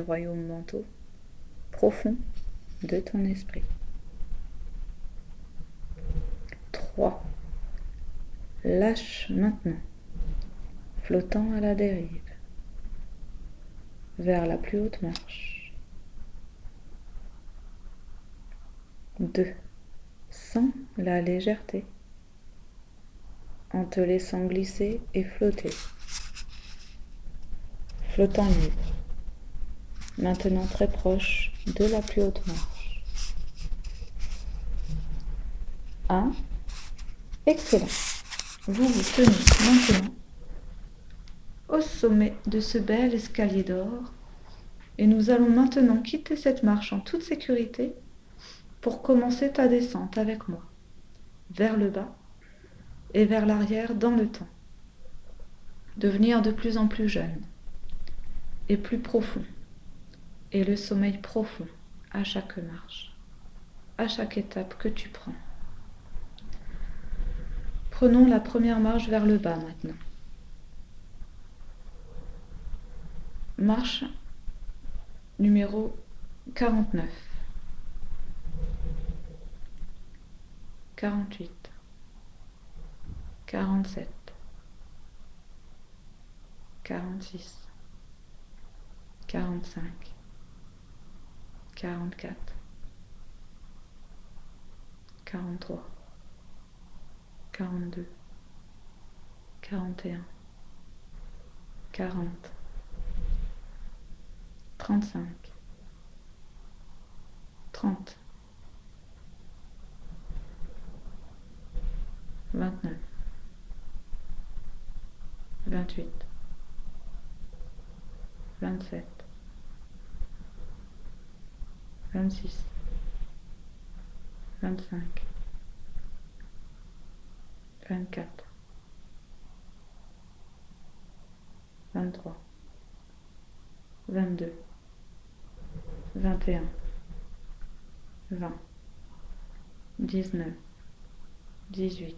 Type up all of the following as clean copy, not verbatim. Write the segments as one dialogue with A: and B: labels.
A: royaumes mentaux profonds de ton esprit. 3. Lâche maintenant, flottant à la dérive, vers la plus haute marche. 2. Sens la légèreté, en te laissant glisser et flotter. Flottant libre, maintenant très proche de la plus haute marche. 1. Excellent. Vous vous tenez maintenant au sommet de ce bel escalier d'or et nous allons maintenant quitter cette marche en toute sécurité pour commencer ta descente avec moi, vers le bas et vers l'arrière dans le temps. Devenir de plus en plus jeune et plus profond, et le sommeil profond à chaque marche, à chaque étape que tu prends. Prenons la première marche vers le bas maintenant. Marche numéro 49, 48, 47, 46, 45, 44, 43, 42, 41, 40, 35, 30, 29, 28, 27, 26, 25, 24, 23, 22, 21, 20, 19, 18,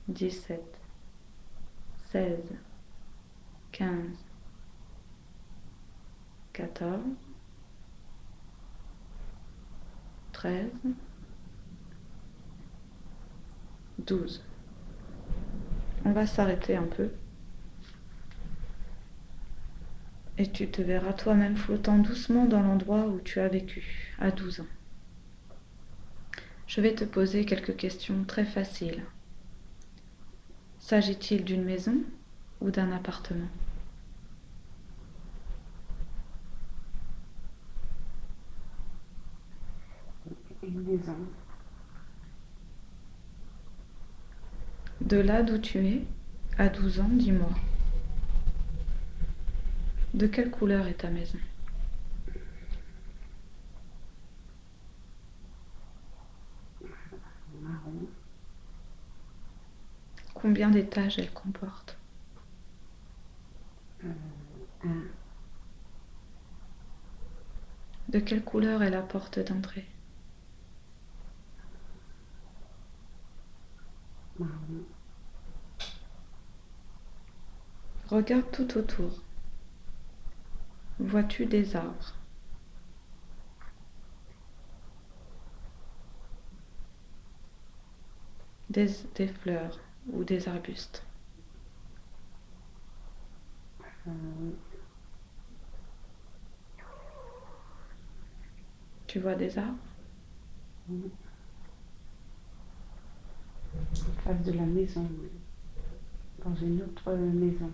A: 17, 16, 15, 14, 13, 12. On va s'arrêter un peu. Et tu te verras toi-même flottant doucement dans l'endroit où tu as vécu à 12 ans. Je vais te poser quelques questions très faciles. S'agit-il d'une maison ou d'un appartement ?
B: Une maison.
A: De là d'où tu es, à 12 ans, dis-moi. De quelle couleur est ta maison ?
B: Marron.
A: Combien d'étages elle comporte ?
B: Un.
A: De quelle couleur est la porte d'entrée ?
B: Marron.
A: Regarde tout autour. Vois-tu des arbres ? Des fleurs ou des arbustes ?
B: Oui.
A: Tu vois des arbres ?
B: En face de la maison, dans une autre maison.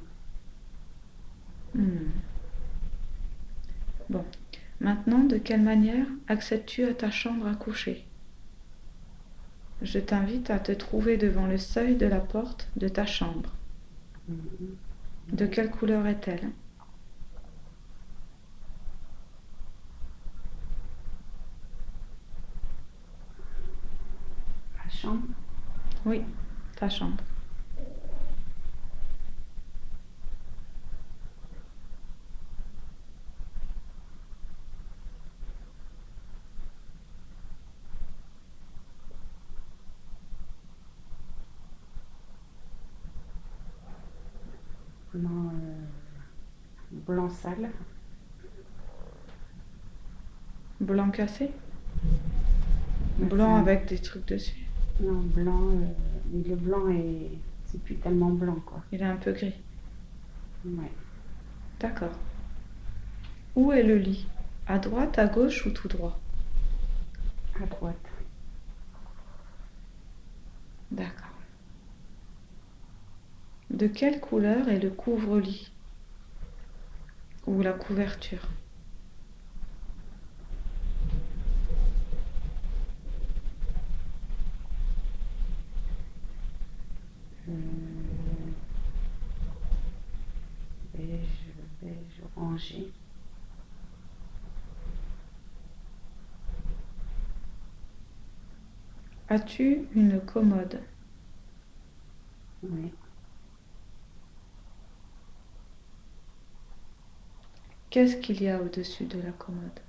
A: Bon. Maintenant, de quelle manière accèdes-tu à ta chambre à coucher ? Je t'invite à te trouver devant le seuil de la porte de ta chambre. De quelle couleur est-elle ?
B: La chambre.
A: Oui, ta chambre.
B: Blanc, blanc sale.
A: Blanc cassé?
B: Enfin,
A: Blanc avec des trucs dessus.
B: non, blanc, mais le blanc c'est plus tellement blanc, quoi.
A: Il est un peu gris.
B: Ouais,
A: D'accord. Où est le lit? À droite, à gauche ou tout droit?
B: à droite.
A: D'accord. De quelle couleur est le couvre-lit ou la couverture?
B: Euh, beige, beige, orangé.
A: As-tu une commode?
B: Oui,
A: Qu'est-ce qu'il y a au-dessus de la commode?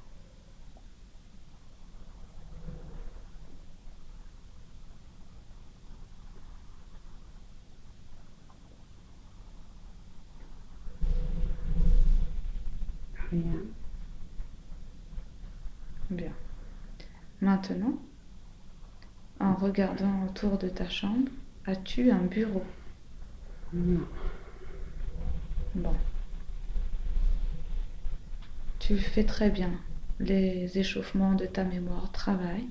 B: rien.
A: Bien. Maintenant, en regardant autour de ta chambre, as-tu un bureau?
B: Non,
A: Bon, tu fais très bien. Les échauffements de ta mémoire travaillent.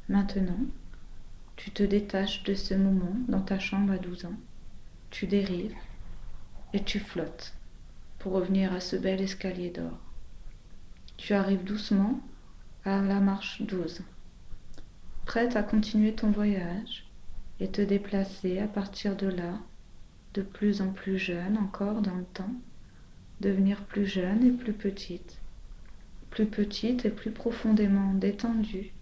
A: Maintenant, tu te détaches de ce moment dans ta chambre à 12 ans. Tu dérives et tu flottes pour revenir à ce bel escalier d'or. Tu arrives doucement à la marche 12, prête à continuer ton voyage et te déplacer à partir de là, de plus en plus jeune encore dans le temps, devenir plus jeune et plus petite et plus profondément détendue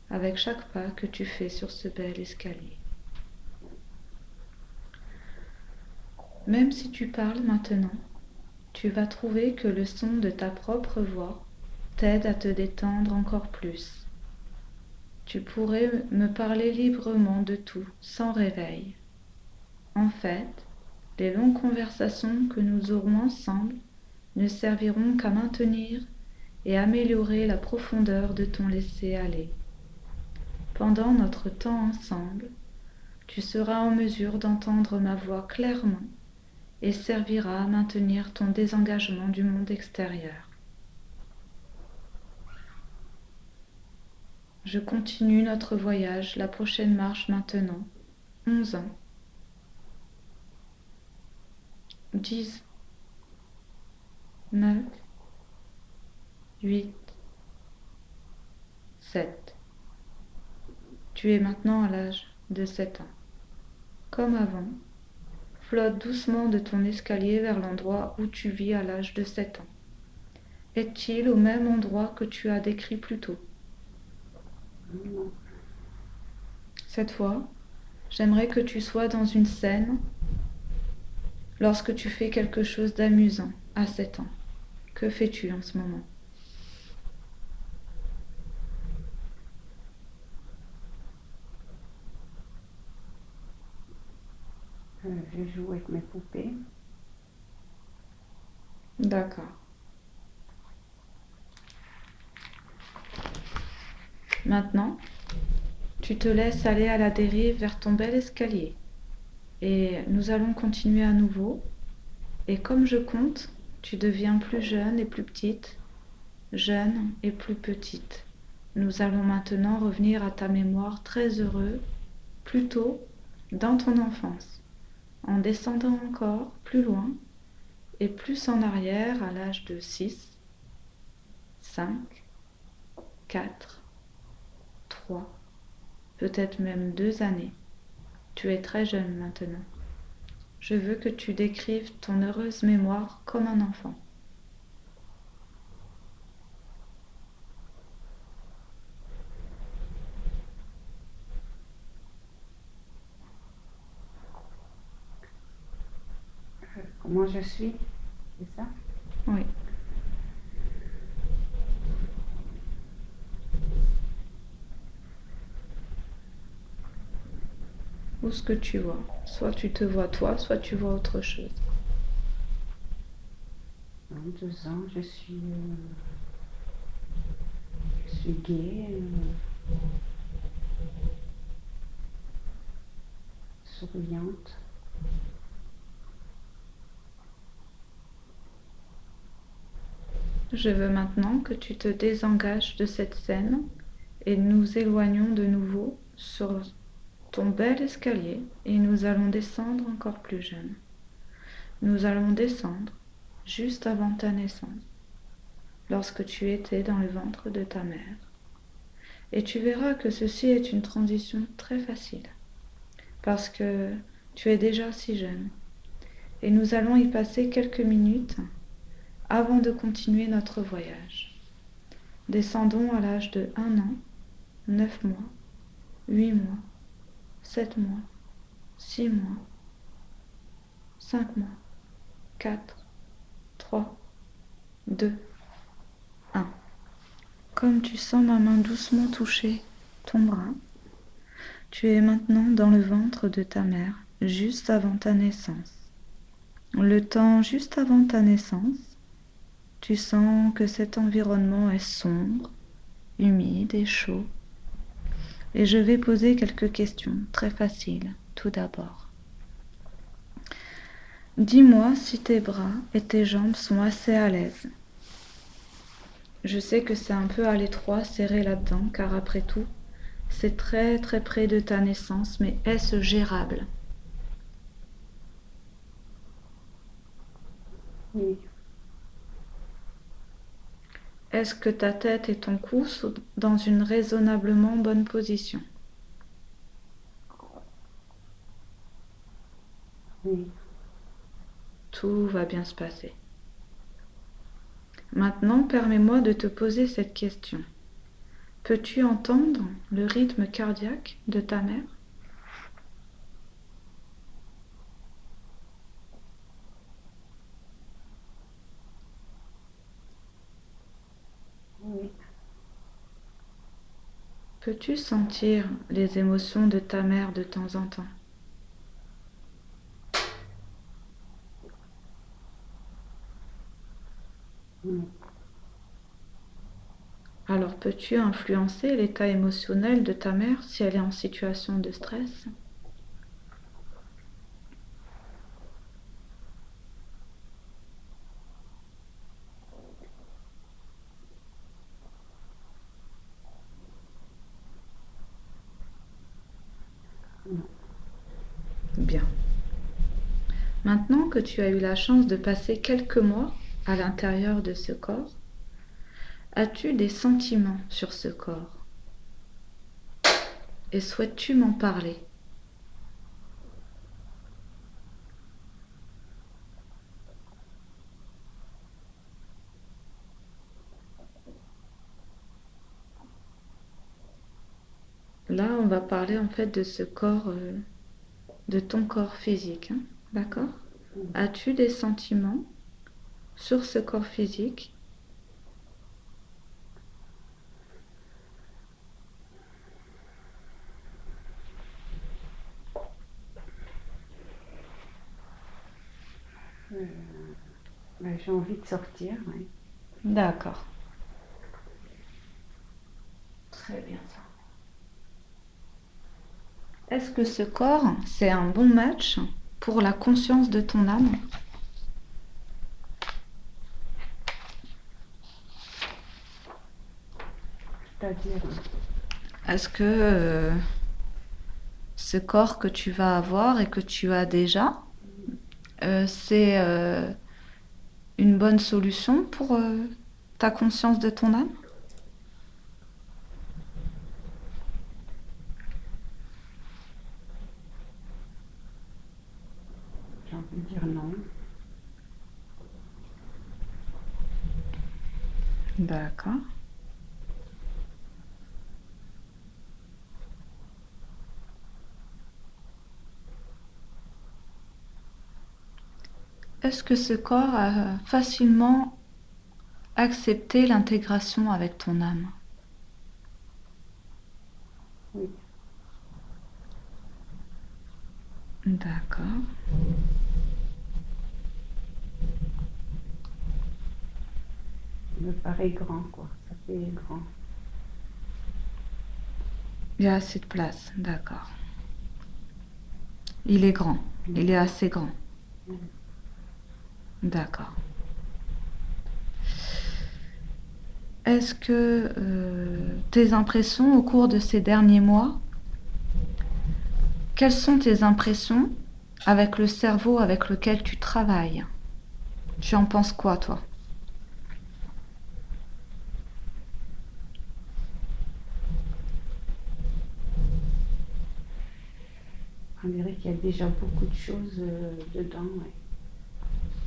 A: avec chaque pas que tu fais sur ce bel escalier. Même si tu parles maintenant, tu vas trouver que le son de ta propre voix t'aide à te détendre encore plus. Tu pourrais me parler librement de tout, sans réveil. En fait, les longues conversations que nous aurons ensemble ne serviront qu'à maintenir et améliorer la profondeur de ton laisser-aller. Pendant notre temps ensemble, tu seras en mesure d'entendre ma voix clairement et servira à maintenir ton désengagement du monde extérieur. Je continue notre voyage, la prochaine marche maintenant. 11 ans. 10, 9, 8, 7. Tu es maintenant à l'âge de 7 ans. Comme avant, flotte doucement de ton escalier vers l'endroit où tu vis à l'âge de 7 ans. Est-il au même endroit que tu as décrit plus tôt?
B: non.
A: Cette fois, j'aimerais que tu sois dans une scène lorsque tu fais quelque chose d'amusant à 7 ans. Que fais-tu en ce moment?
B: Je joue avec mes poupées.
A: D'accord. Maintenant, tu te laisses aller à la dérive vers ton bel escalier. Et nous allons continuer à nouveau. Et comme je compte, tu deviens plus jeune et plus petite, jeune et plus petite. Nous allons maintenant revenir à ta mémoire très heureux, plus tôt dans ton enfance, en descendant encore plus loin et plus en arrière à l'âge de 6, 5, 4, 3, peut-être même 2 années. Tu es très jeune maintenant. Je veux que tu décrives ton heureuse mémoire comme un enfant.
B: Comment je suis, c'est ça?
A: Oui. Ou ce que tu vois. Soit tu te vois toi, soit tu vois autre chose.
B: En 2 ans, je suis suis gaie, souriante.
A: Je veux maintenant que tu te désengages de cette scène et nous éloignons de nouveau sur ton bel escalier et nous allons descendre encore plus jeune. Nous allons descendre juste avant ta naissance, lorsque tu étais dans le ventre de ta mère. Et tu verras que ceci est une transition très facile, parce que tu es déjà si jeune. Et nous allons y passer quelques minutes avant de continuer notre voyage. Descendons à l'âge de 1 an, 9 mois, 8 mois, 7 mois, 6 mois, 5 mois, 4, 3, 2, 1. Comme tu sens ma main doucement toucher ton bras, tu es maintenant dans le ventre de ta mère, juste avant ta naissance. Le temps juste avant ta naissance, tu sens que cet environnement est sombre, humide et chaud. Et je vais poser quelques questions très faciles, tout d'abord. Dis-moi si tes bras et tes jambes sont assez à l'aise. Je sais que c'est un peu à l'étroit, serré là-dedans, car après tout, c'est très très près de ta naissance, mais est-ce gérable?
B: Oui,
A: Est-ce que ta tête et ton cou sont dans une raisonnablement bonne position?
B: oui,
A: Tout va bien se passer. Maintenant, permets-moi de te poser cette question. Peux-tu entendre le rythme cardiaque de ta mère?
B: oui,
A: Peux-tu sentir les émotions de ta mère de temps en temps?
B: oui.
A: Alors peux-tu influencer l'état émotionnel de ta mère si elle est en situation de stress?
B: Non.
A: Bien. Maintenant que tu as eu la chance de passer quelques mois à l'intérieur de ce corps, as-tu des sentiments sur ce corps? Et souhaites-tu m'en parler? Là, on va parler en fait de ce corps, de ton corps physique, hein, d'accord? As-tu des sentiments sur ce corps physique?
B: J'ai envie de sortir, oui.
A: D'accord. Très bien ça. Est-ce que ce corps, c'est un bon match pour la conscience de ton âme?
B: C'est-à-dire,
A: Est-ce que ce corps que tu vas avoir et que tu as déjà, c'est une bonne solution pour ta conscience de ton âme?
B: j'ai envie de dire non.
A: D'accord. Est-ce que ce corps a facilement accepté l'intégration avec ton âme?
B: Oui,
A: D'accord.
B: il me paraît grand, quoi. Ça fait grand.
A: Il y a assez de place, d'accord. Il est grand, il est assez grand. D'accord. Est-ce que tes impressions au cours de ces derniers mois, quelles sont tes impressions avec le cerveau avec lequel tu travailles? Tu en penses quoi, toi?
B: On dirait qu'il y a déjà beaucoup de choses dedans. Ouais.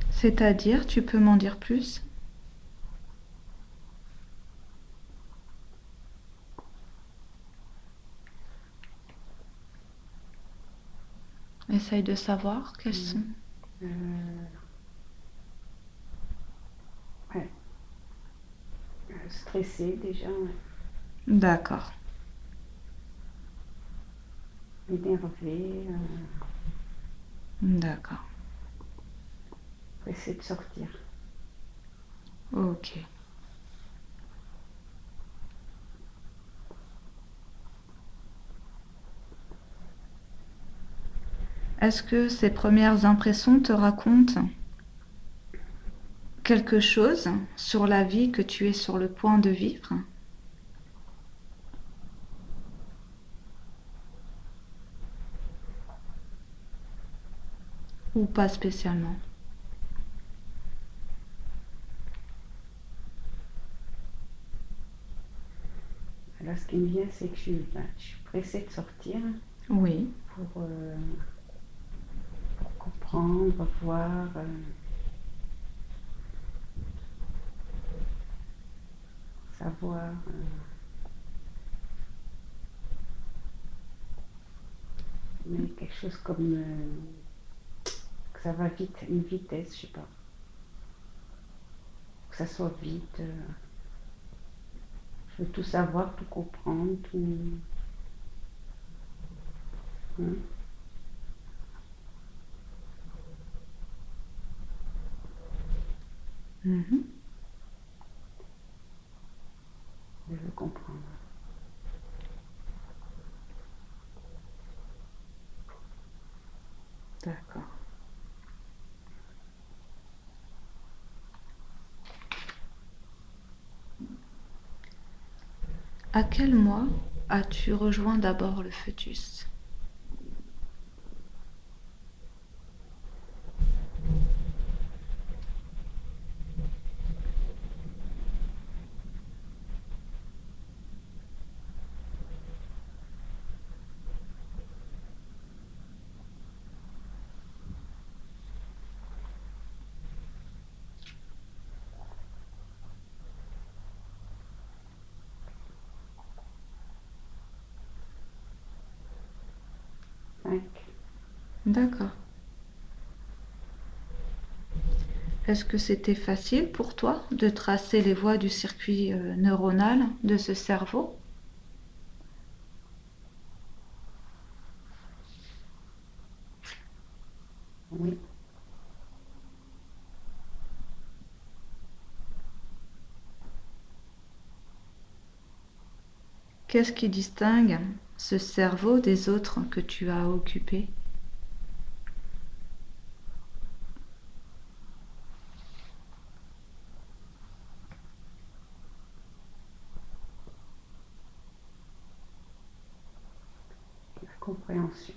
A: C'est-à-dire, tu peux m'en dire plus? Essaye de savoir quelles sont.
B: Euh, ouais. Stressé déjà, ouais.
A: D'accord.
B: Énervé,
A: D'accord.
B: pressé de sortir.
A: Ok. Est-ce que ces premières impressions te racontent quelque chose sur la vie que tu es sur le point de vivre? Ou pas spécialement?
B: Alors, ce qui me vient, c'est que je suis pressée de sortir
A: Oui.
B: pour comprendre, voir, savoir. Mais quelque chose comme que ça va vite, une vitesse, je sais pas. Que ça soit vite. Je veux tout savoir, tout comprendre, tout. Hein.
A: Mhm.
B: Je veux comprendre.
A: D'accord. À quel mois as-tu rejoint d'abord le fœtus?
B: Cinq.
A: D'accord. Est-ce que c'était facile pour toi de tracer les voies du circuit neuronal de ce cerveau?
B: Oui.
A: Qu'est-ce qui distingue ce cerveau des autres que tu as occupés?
B: La compréhension.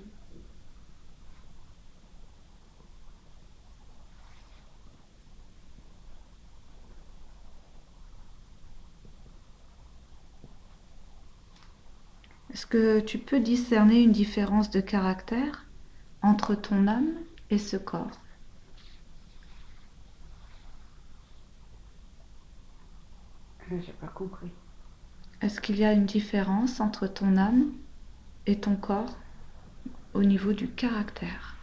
A: Est-ce que tu peux discerner une différence de caractère entre ton âme et ce corps?
B: J'ai pas compris.
A: Est-ce qu'il y a une différence entre ton âme et ton corps au niveau du caractère?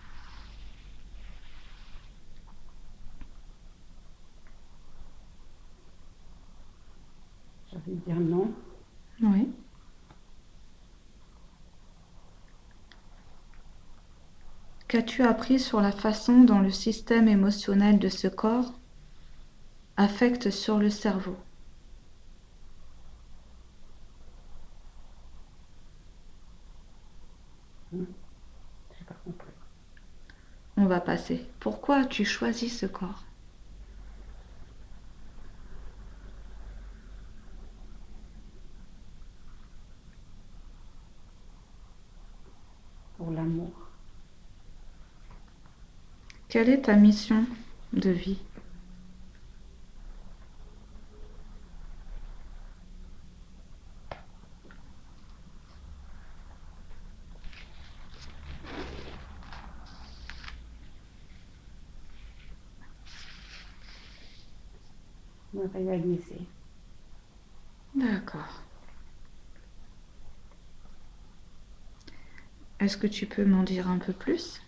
B: J'ai envie de dire non.
A: Oui. Qu'as-tu appris sur la façon dont le système émotionnel de ce corps affecte sur le cerveau? va passer. Pourquoi as-tu choisi ce corps?
B: Pour l'amour.
A: Quelle est ta mission de vie?
B: Me réaliser.
A: D'accord. Est-ce que tu peux m'en dire un peu plus?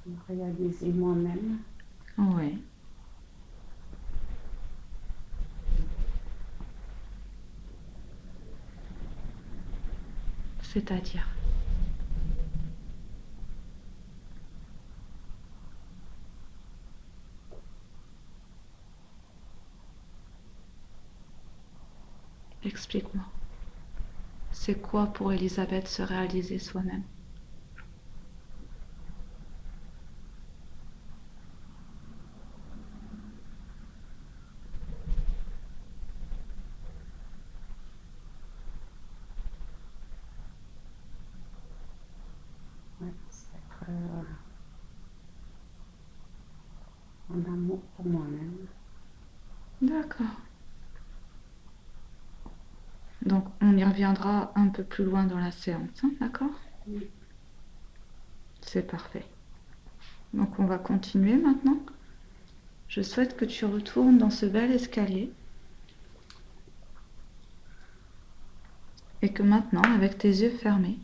B: Me réaliser moi-même.
A: Oui. C'est-à-dire? Explique-moi. C'est quoi pour Elisabeth se réaliser soi-même?
B: Ouais, c'est être en amour pour moi-même.
A: D'accord. Donc, on y reviendra un peu plus loin dans la séance, hein, d'accord?
B: Oui.
A: C'est parfait. Donc, on va continuer maintenant. Je souhaite que tu retournes dans ce bel escalier et que maintenant, avec tes yeux fermés,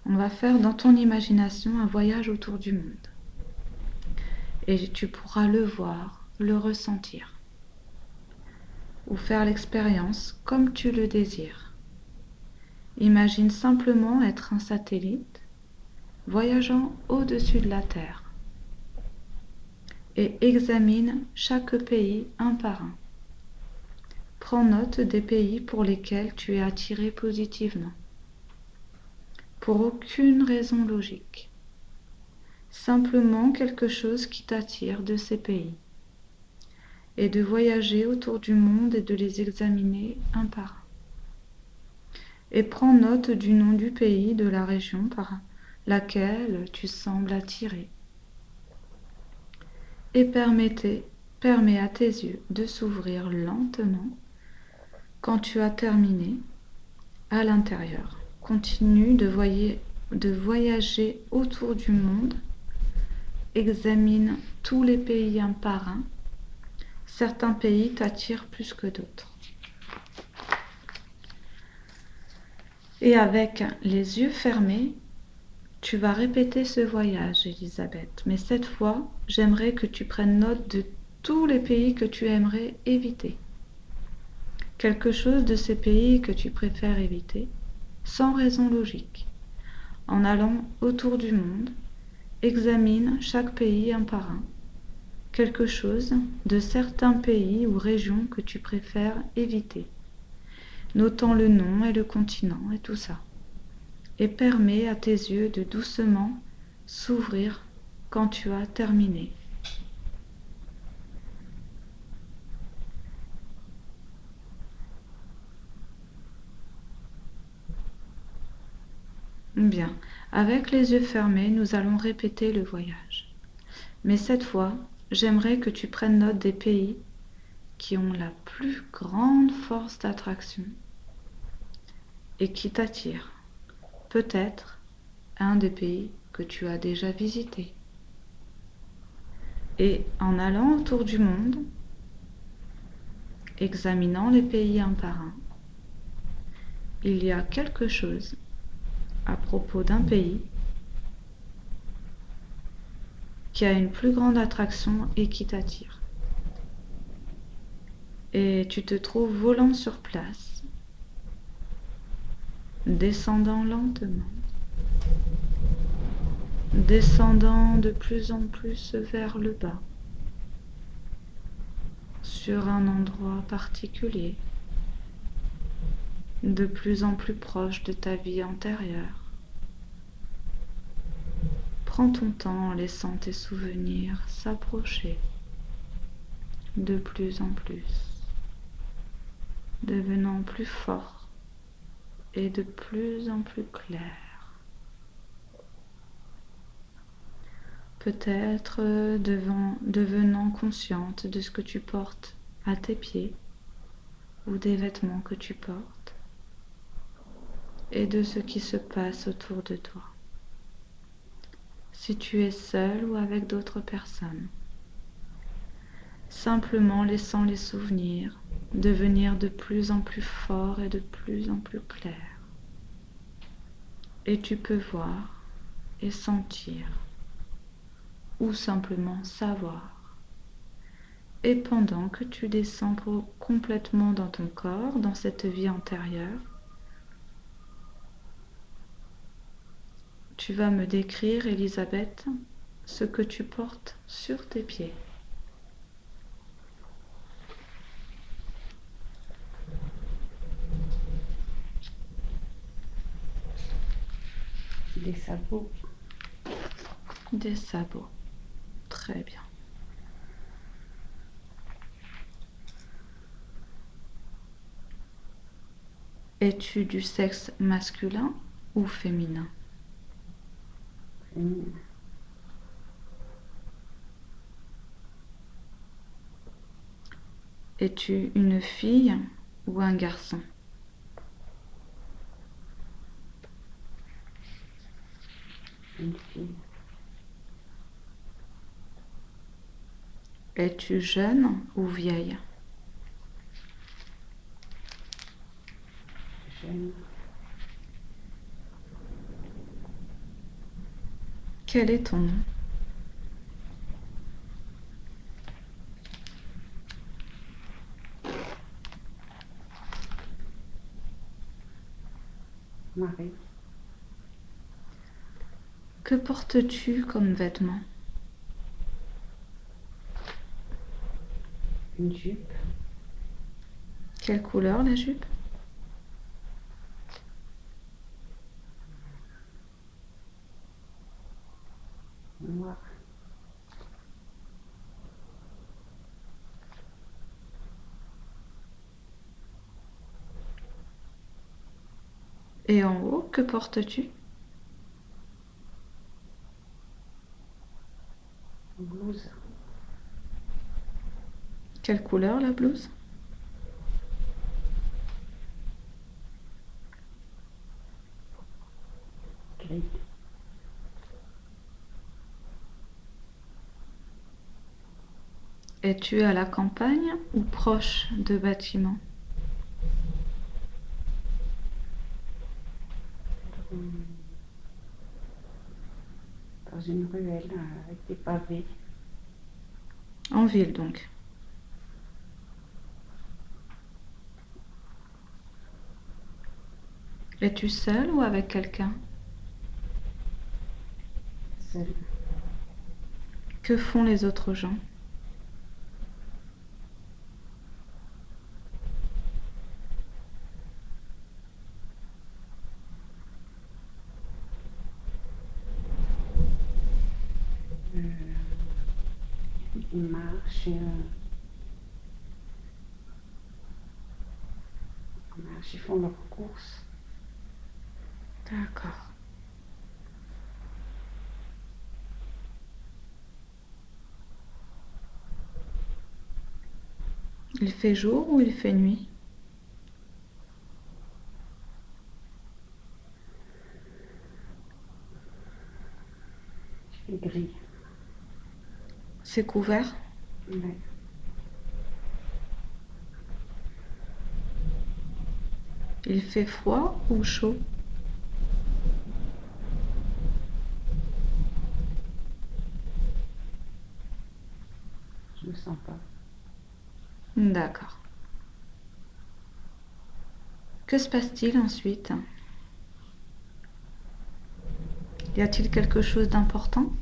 A: on va faire dans ton imagination un voyage autour du monde. Et tu pourras le voir, le ressentir, ou faire l'expérience comme tu le désires. Imagine simplement être un satellite voyageant au-dessus de la Terre et examine chaque pays un par un. Prends note des pays pour lesquels tu es attiré positivement, pour aucune raison logique, simplement quelque chose qui t'attire de ces pays, et de voyager autour du monde et de les examiner un par un. Et prends note du nom du pays, de la région par laquelle tu sembles attiré. Et permets à tes yeux de s'ouvrir lentement quand tu as terminé à l'intérieur. Continue de voyager autour du monde. Examine tous les pays un par un. Certains pays t'attirent plus que d'autres. Et avec les yeux fermés, tu vas répéter ce voyage, Elisabeth. Mais cette fois, j'aimerais que tu prennes note de tous les pays que tu aimerais éviter. Quelque chose de ces pays que tu préfères éviter, sans raison logique. En allant autour du monde, examine chaque pays un par un. Quelque chose de certains pays ou régions que tu préfères éviter, notant le nom et le continent et tout ça. Et permets à tes yeux de doucement s'ouvrir quand tu as terminé. Bien, avec les yeux fermés, nous allons répéter le voyage. Mais cette fois, j'aimerais que tu prennes note des pays qui ont la plus grande force d'attraction et qui t'attirent. Peut-être un des pays que tu as déjà visité. Et en allant autour du monde, examinant les pays un par un, il y a quelque chose à propos d'un pays qui a une plus grande attraction et qui t'attire. Et tu te trouves volant sur place, descendant lentement, descendant de plus en plus vers le bas, sur un endroit particulier, de plus en plus proche de ta vie antérieure. Prends ton temps en laissant tes souvenirs s'approcher de plus en plus, devenant plus forts et de plus en plus clairs. Peut-être devenant consciente de ce que tu portes à tes pieds ou des vêtements que tu portes et de ce qui se passe autour de toi. Si tu es seul ou avec d'autres personnes, simplement laissant les souvenirs devenir de plus en plus forts et de plus en plus clairs. Et tu peux voir et sentir ou simplement savoir. Et pendant que tu descends complètement dans ton corps, dans cette vie antérieure, tu vas me décrire, Elisabeth, ce que tu portes sur tes pieds.
B: Des sabots.
A: Des sabots. Très bien. Es-tu du sexe masculin ou féminin?
B: Féminin.
A: Es-tu une fille ou un garçon?
B: Une fille.
A: Es-tu jeune ou vieille?
B: Jeune.
A: Quel est ton nom?
B: Marie.
A: Que portes-tu comme vêtements?
B: Une jupe.
A: Quelle couleur la jupe?
B: Noire.
A: Et en haut, que portes-tu?
B: Blouse.
A: Quelle couleur la blouse?
B: Gris.
A: Es-tu à la campagne ou proche de bâtiments?
B: Dans une ruelle avec des pavés.
A: En ville donc. Es-tu seule ou avec quelqu'un?
B: Seule.
A: Que font les autres gens?
B: Ils marchent. Ils font leurs courses.
A: D'accord. Il fait jour ou il fait nuit?
B: Il fait gris.
A: C'est couvert?
B: Ouais.
A: Il fait froid ou chaud?
B: Je ne sens pas.
A: D'accord. Que se passe-t-il ensuite? Y a-t-il quelque chose d'important?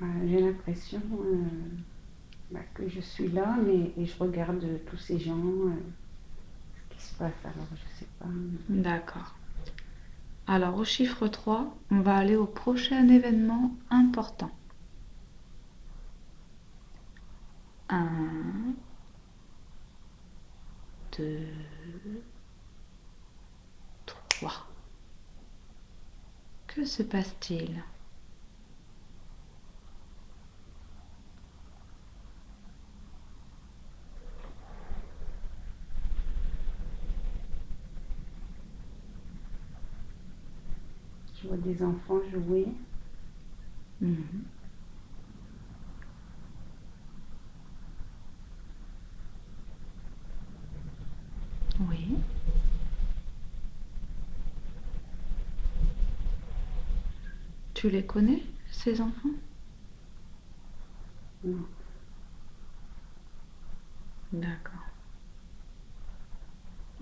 B: J'ai l'impression que je suis là, mais et je regarde tous ces gens, ce qui se passe. Alors, je sais pas.
A: D'accord. Alors, au chiffre 3, on va aller au prochain événement important. 1, 2, 3. Que se passe-t-il?
B: Je vois des enfants jouer.
A: Mhm. Oui. Tu les connais, ces enfants?
B: Non,
A: D'accord.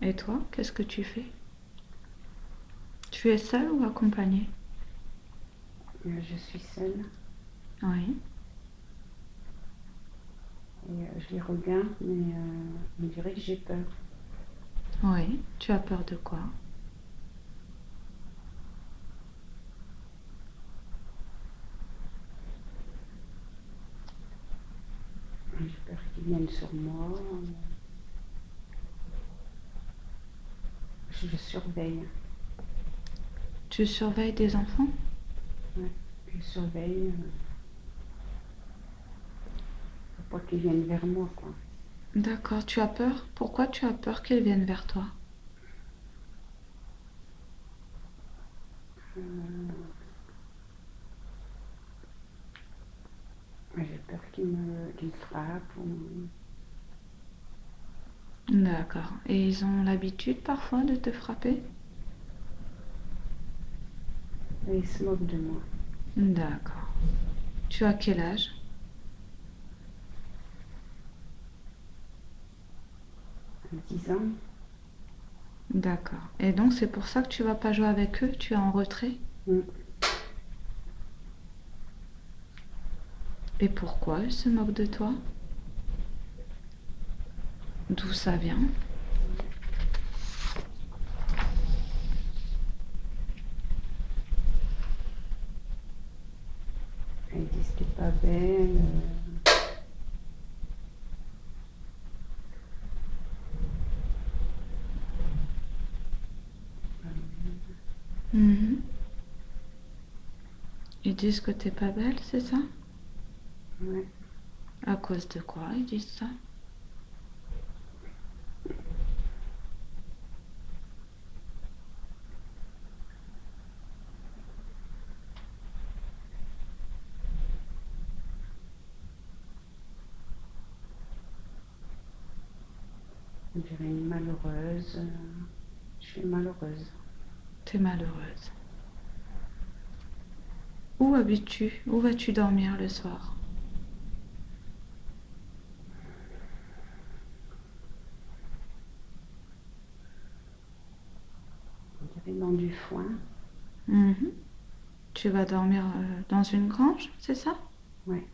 A: Et toi, qu'est-ce que tu fais? Tu es seule ou accompagnée?
B: je suis seule
A: Oui.
B: et je les regarde, mais on dirait que j'ai peur.
A: Oui. Tu as peur de quoi?
B: J'ai peur qu'ils viennent sur moi. Je surveille.
A: Tu surveilles des enfants?
B: Ouais, je surveille. Faut pas qu'ils viennent vers moi, quoi.
A: D'accord. Tu as peur? Pourquoi tu as peur qu'ils viennent vers toi?
B: Euh, j'ai peur qu'ils me frappent.
A: D'accord. Et ils ont l'habitude parfois de te frapper?
B: Et ils se moquent de moi.
A: D'accord. Tu as quel âge?
B: 10 ans.
A: D'accord. Et donc c'est pour ça que tu vas pas jouer avec eux? Tu es en retrait?
B: Mm.
A: Et pourquoi ils se moquent de toi? D'où ça vient?
B: Ils disent que t'es pas belle.
A: Mhm. Ils disent que t'es pas belle, c'est ça?
B: Ouais.
A: À cause de quoi ils disent ça?
B: On dirait une malheureuse. Je suis malheureuse.
A: T'es malheureuse. Où vas-tu dormir le soir?
B: On dirait dans du foin.
A: Mhm. Tu vas dormir dans une grange, c'est ça?
B: Ouais.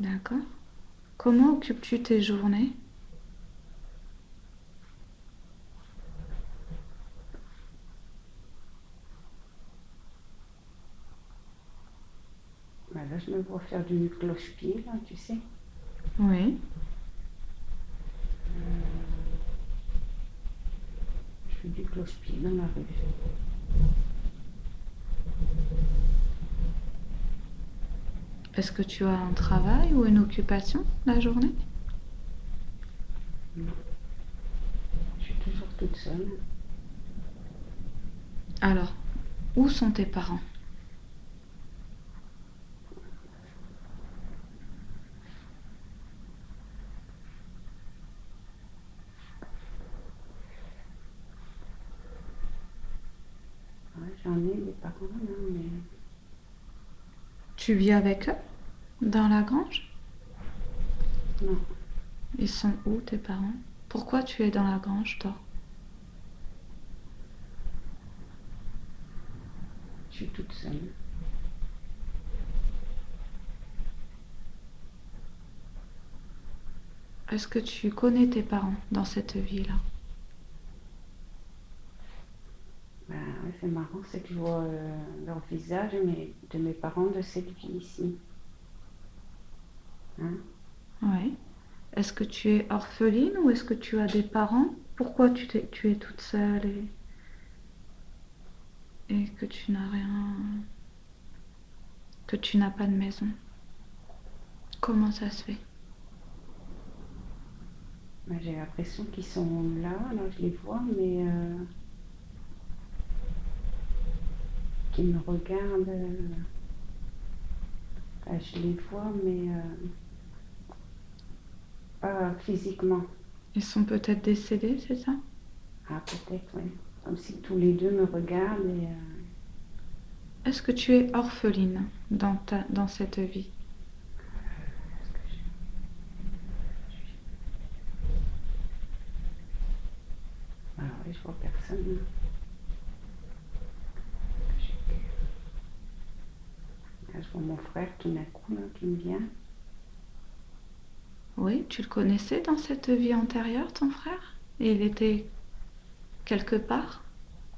A: D'accord. Comment occupes-tu tes journées?
B: Là, je me vois faire du cloche-pied, là, tu sais.
A: Oui.
B: Je fais du cloche-pied dans la rue.
A: Est-ce que tu as un travail ou une occupation la journée?
B: Non. Je suis toujours toute seule.
A: Alors, où sont tes parents?
B: Ouais, j'en ai des parents, là, mais
A: Tu vis avec eux dans la grange?
B: non,
A: Ils sont où tes parents? Pourquoi tu es dans la grange, toi?
B: je suis toute seule.
A: Est-ce que tu connais tes parents dans cette vie-là?
B: Ben, ouais, c'est marrant, c'est que je vois leur visage de mes parents de cette vie ici. Hein?
A: Oui. Est-ce que tu es orpheline ou est-ce que tu as des parents? Pourquoi tu es toute seule et que tu n'as rien, que tu n'as pas de maison? Comment ça se fait?
B: Ben, j'ai l'impression qu'ils sont là, je les vois, mais qu'ils me regardent. Ben, je les vois, mais pas physiquement.
A: Ils sont peut-être décédés, c'est ça?
B: Ah, peut-être, oui. Comme si tous les deux me regardent et
A: Est-ce que tu es orpheline dans cette vie?
B: ah oui, je vois personne. Là. Là, je vois mon frère tout d'un coup là, qui me vient.
A: Oui, tu le connaissais dans cette vie antérieure, ton frère? Et il était quelque part?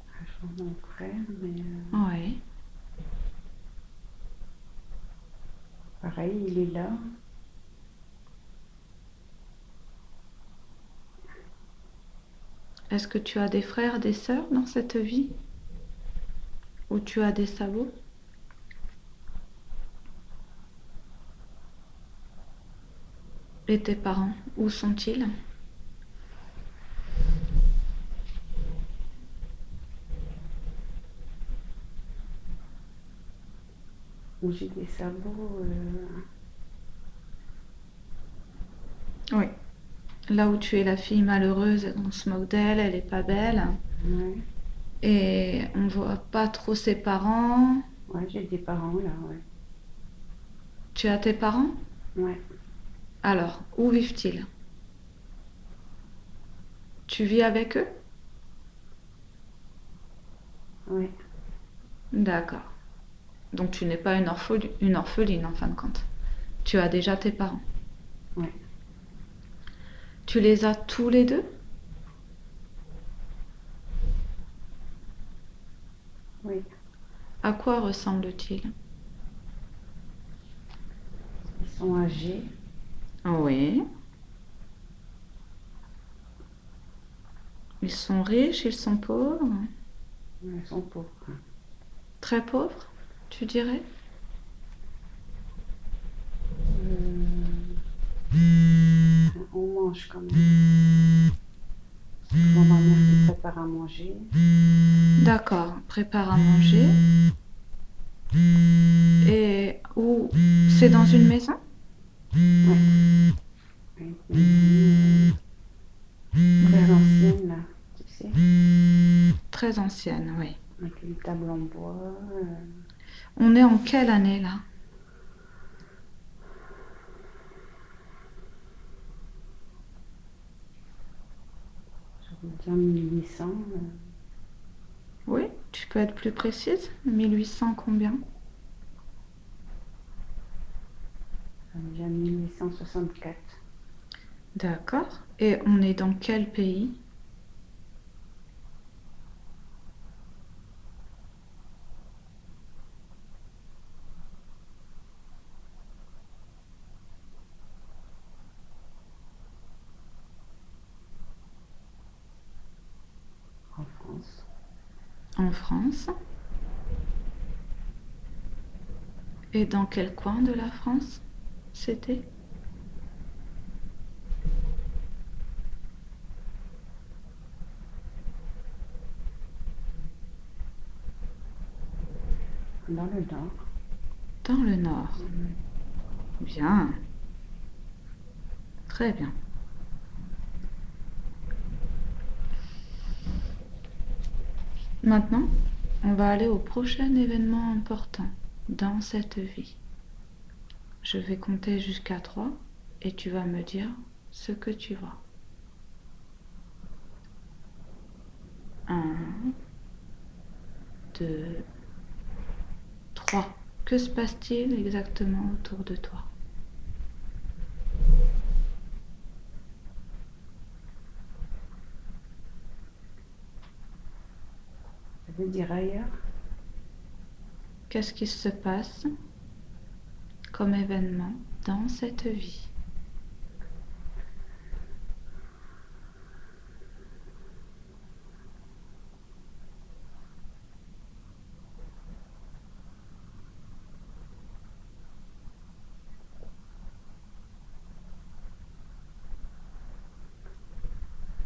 B: Ah, je vois mon frère, mais
A: Oui.
B: pareil, il est là.
A: Est-ce que tu as des frères, des sœurs dans cette vie? Ou tu as des sabots? Et tes parents, où sont-ils?
B: Où j'ai des sabots.
A: Oui. Là où tu es la fille malheureuse, on se moque d'elle, elle est pas belle.
B: Ouais,
A: Et on voit pas trop ses parents.
B: ouais, j'ai des parents là, ouais.
A: Tu as tes parents?
B: Ouais,
A: Alors, où vivent-ils? Tu vis avec eux?
B: ouais.
A: D'accord. Donc tu n'es pas une orpheline en fin de compte. Tu as déjà tes parents.
B: Ouais.
A: Tu les as tous les deux?
B: Oui,
A: À quoi ressemblent-ils?
B: ils sont âgés.
A: Oui. Ils sont riches, ils sont pauvres?
B: Ils sont pauvres.
A: Très pauvres, tu dirais?
B: On mange quand même. Je vois ma mère qui prépare à manger.
A: D'accord, prépare à manger. Et où? C'est dans une maison?
B: Ouais. Ouais, très ancienne là, tu sais,
A: Très ancienne, oui.
B: avec une table en bois.
A: On est en quelle année là?
B: Je veux dire 1800.
A: Oui, tu peux être plus précise? 1800 combien?
B: Ça veut dire 1864.
A: D'accord. Et on est dans quel pays?
B: En France.
A: En France. Et dans quel coin de la France c'était?
B: Dans le Nord.
A: Dans le nord. Bien. Très bien. Maintenant, on va aller au prochain événement important dans cette vie. Je vais compter jusqu'à 3 et tu vas me dire ce que tu vois. 1, 2, 3. Que se passe-t-il exactement autour de toi?
B: veut dire ailleurs.
A: Qu'est-ce qui se passe comme événement dans cette vie?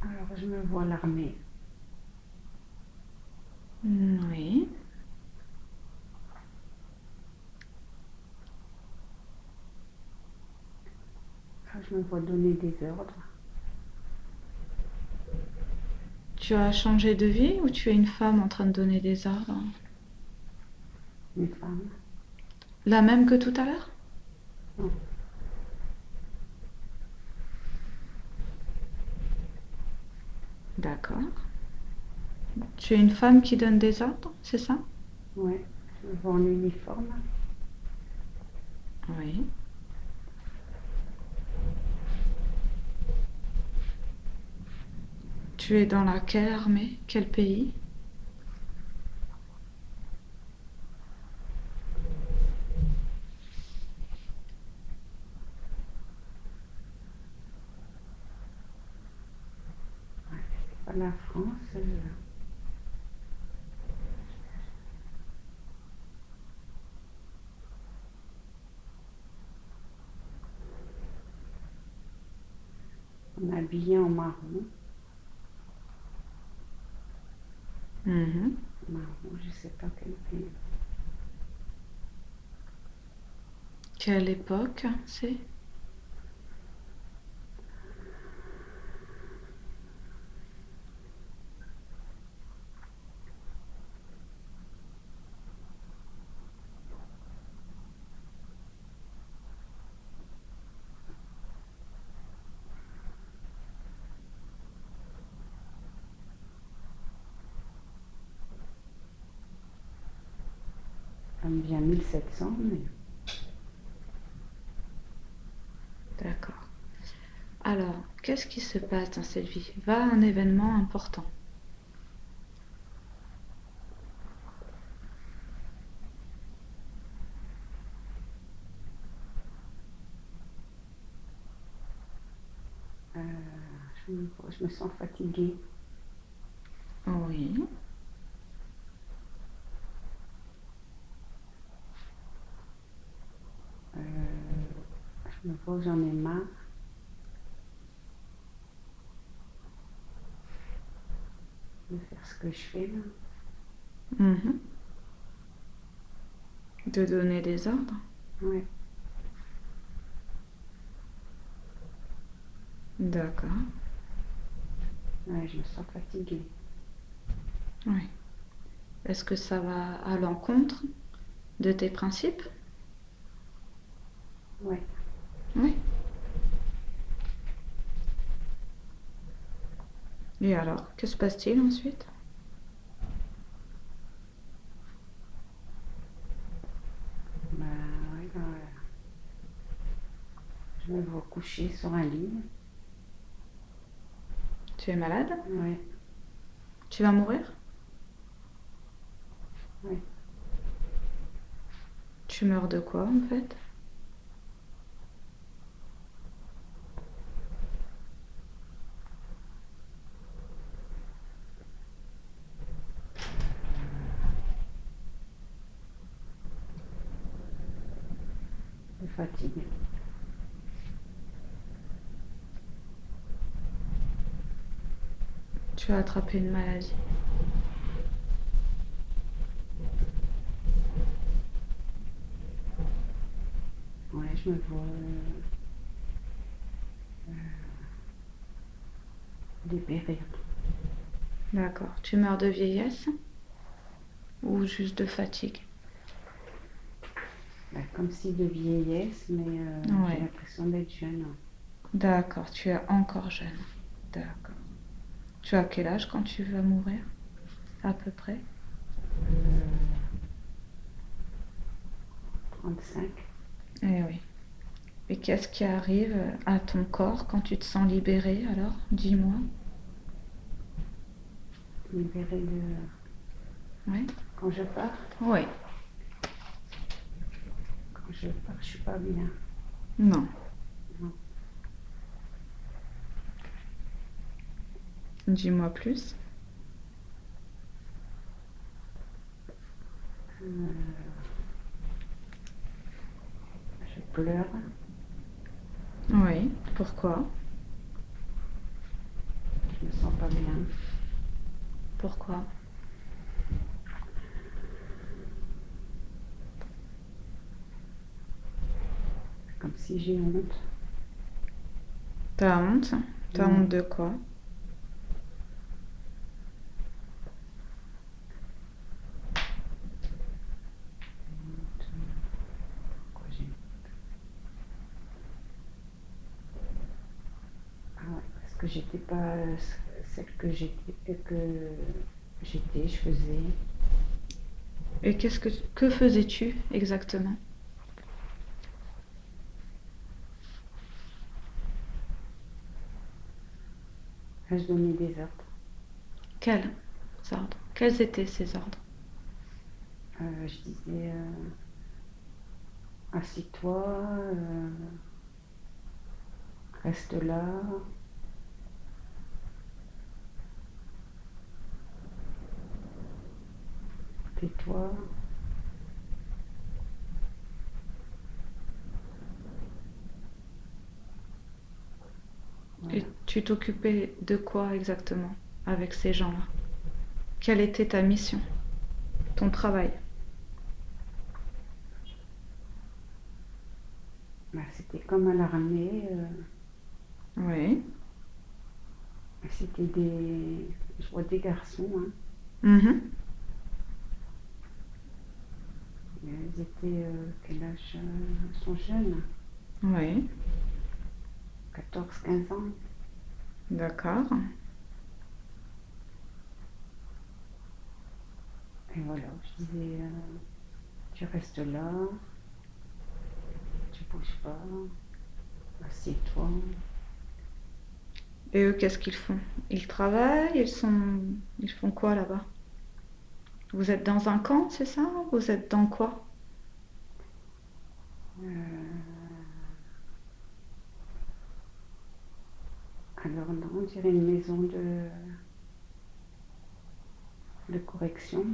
B: Alors, je me vois l'armée.
A: Oui.
B: Alors, je me vois donner des ordres.
A: Tu as changé de vie ou tu es une femme en train de donner des ordres?
B: Une femme.
A: La même que tout à l'heure?
B: Non.
A: D'accord. Tu es une femme qui donne des ordres, c'est ça?
B: Ouais. Je me vois en uniforme.
A: Oui. Tu es dans quelle armée? Quel pays?
B: Ouais. C'est pas la France. On est habillé en marron.
A: Mhm.
B: Marron, je sais pas quel pays.
A: Quelle époque c'est?
B: Ça me vient 1700, mais
A: D'accord. Alors, qu'est-ce qui se passe dans cette vie? Va à un événement important.
B: euh, je me sens fatiguée.
A: Oui.
B: Je me vois, j'en ai marre. De faire ce que je fais là.
A: Mhm. De donner des ordres?
B: Ouais.
A: D'accord.
B: Ouais, je me sens fatiguée.
A: Oui. Est-ce que ça va à l'encontre de tes principes?
B: Ouais.
A: Oui. Et alors, que se passe-t-il ensuite?
B: Bah, ouais, je me vois coucher sur un lit.
A: Tu es malade?
B: Ouais.
A: Tu vas mourir?
B: Ouais.
A: Tu meurs de quoi en fait?
B: De fatigue.
A: Tu as attrapé une maladie.
B: Ouais, je me vois dépérir.
A: D'accord. Tu meurs de vieillesse ou juste de fatigue?
B: Bah, comme si de vieillesse, mais j'ai
A: Ouais.
B: l'impression d'être jeune.
A: D'accord. Tu es encore jeune. D'accord. Tu as quel âge quand tu vas mourir? À peu près?
B: 35.
A: Eh oui. Et qu'est-ce qui arrive à ton corps quand tu te sens libéré alors? Dis-moi.
B: Libérée
A: Oui.
B: Quand je pars,
A: Oui.
B: je suis pas bien.
A: Non.
B: Non.
A: Dis-moi plus.
B: Je pleure.
A: Oui. Pourquoi?
B: Je me sens pas bien.
A: Pourquoi?
B: Comme si j'ai honte.
A: T'as honte? T'as
B: Ouais.
A: honte de quoi?
B: Quoi, j'ai honte. Ah ouais, parce que j'étais pas celle que j'étais, je faisais.
A: Et que faisais-tu exactement?
B: Je donnais des ordres.
A: Quels ordres? Quels étaient ces ordres?
B: Je disais assis-toi, reste là, tais-toi. Voilà.
A: Et tu t'occupais de quoi exactement avec ces gens-là? Quelle était ta mission? Ton travail?
B: Bah, c'était comme à l'armée.
A: Oui.
B: C'était je vois des garçons, hein.
A: Mhm.
B: Ils étaient, quel âge? Ils sont jeunes,
A: Oui.
B: 14, 15 ans.
A: D'accord.
B: Et voilà, je disais, tu restes là, tu bouges pas, assieds-toi.
A: Et eux, qu'est-ce qu'ils font? Ils travaillent? Ils font quoi là-bas? Vous êtes dans un camp, c'est ça? Vous êtes dans quoi?
B: Alors non, on dirait une maison de correction.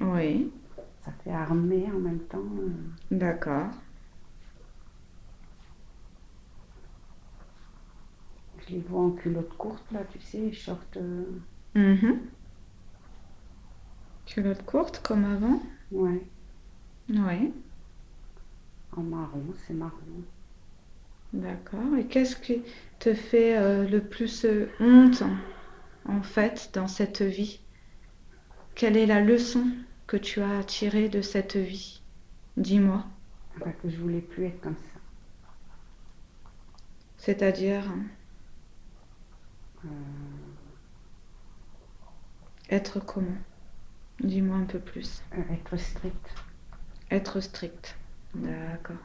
A: Oui.
B: Ça fait armée en même temps.
A: D'accord.
B: Je les vois en culotte courte, là, tu sais, short.
A: Mhm. Culotte courte comme avant?
B: Ouais,
A: Oui.
B: en marron, c'est marron.
A: D'accord. Et qu'est-ce qui te fait le plus honte en fait dans cette vie? Quelle est la leçon que tu as tirée de cette vie? Dis-moi.
B: Enfin, que je voulais plus être comme ça.
A: C'est-à-dire
B: Euh,
A: être comment? Dis-moi un peu plus.
B: être stricte.
A: Être strict. D'accord.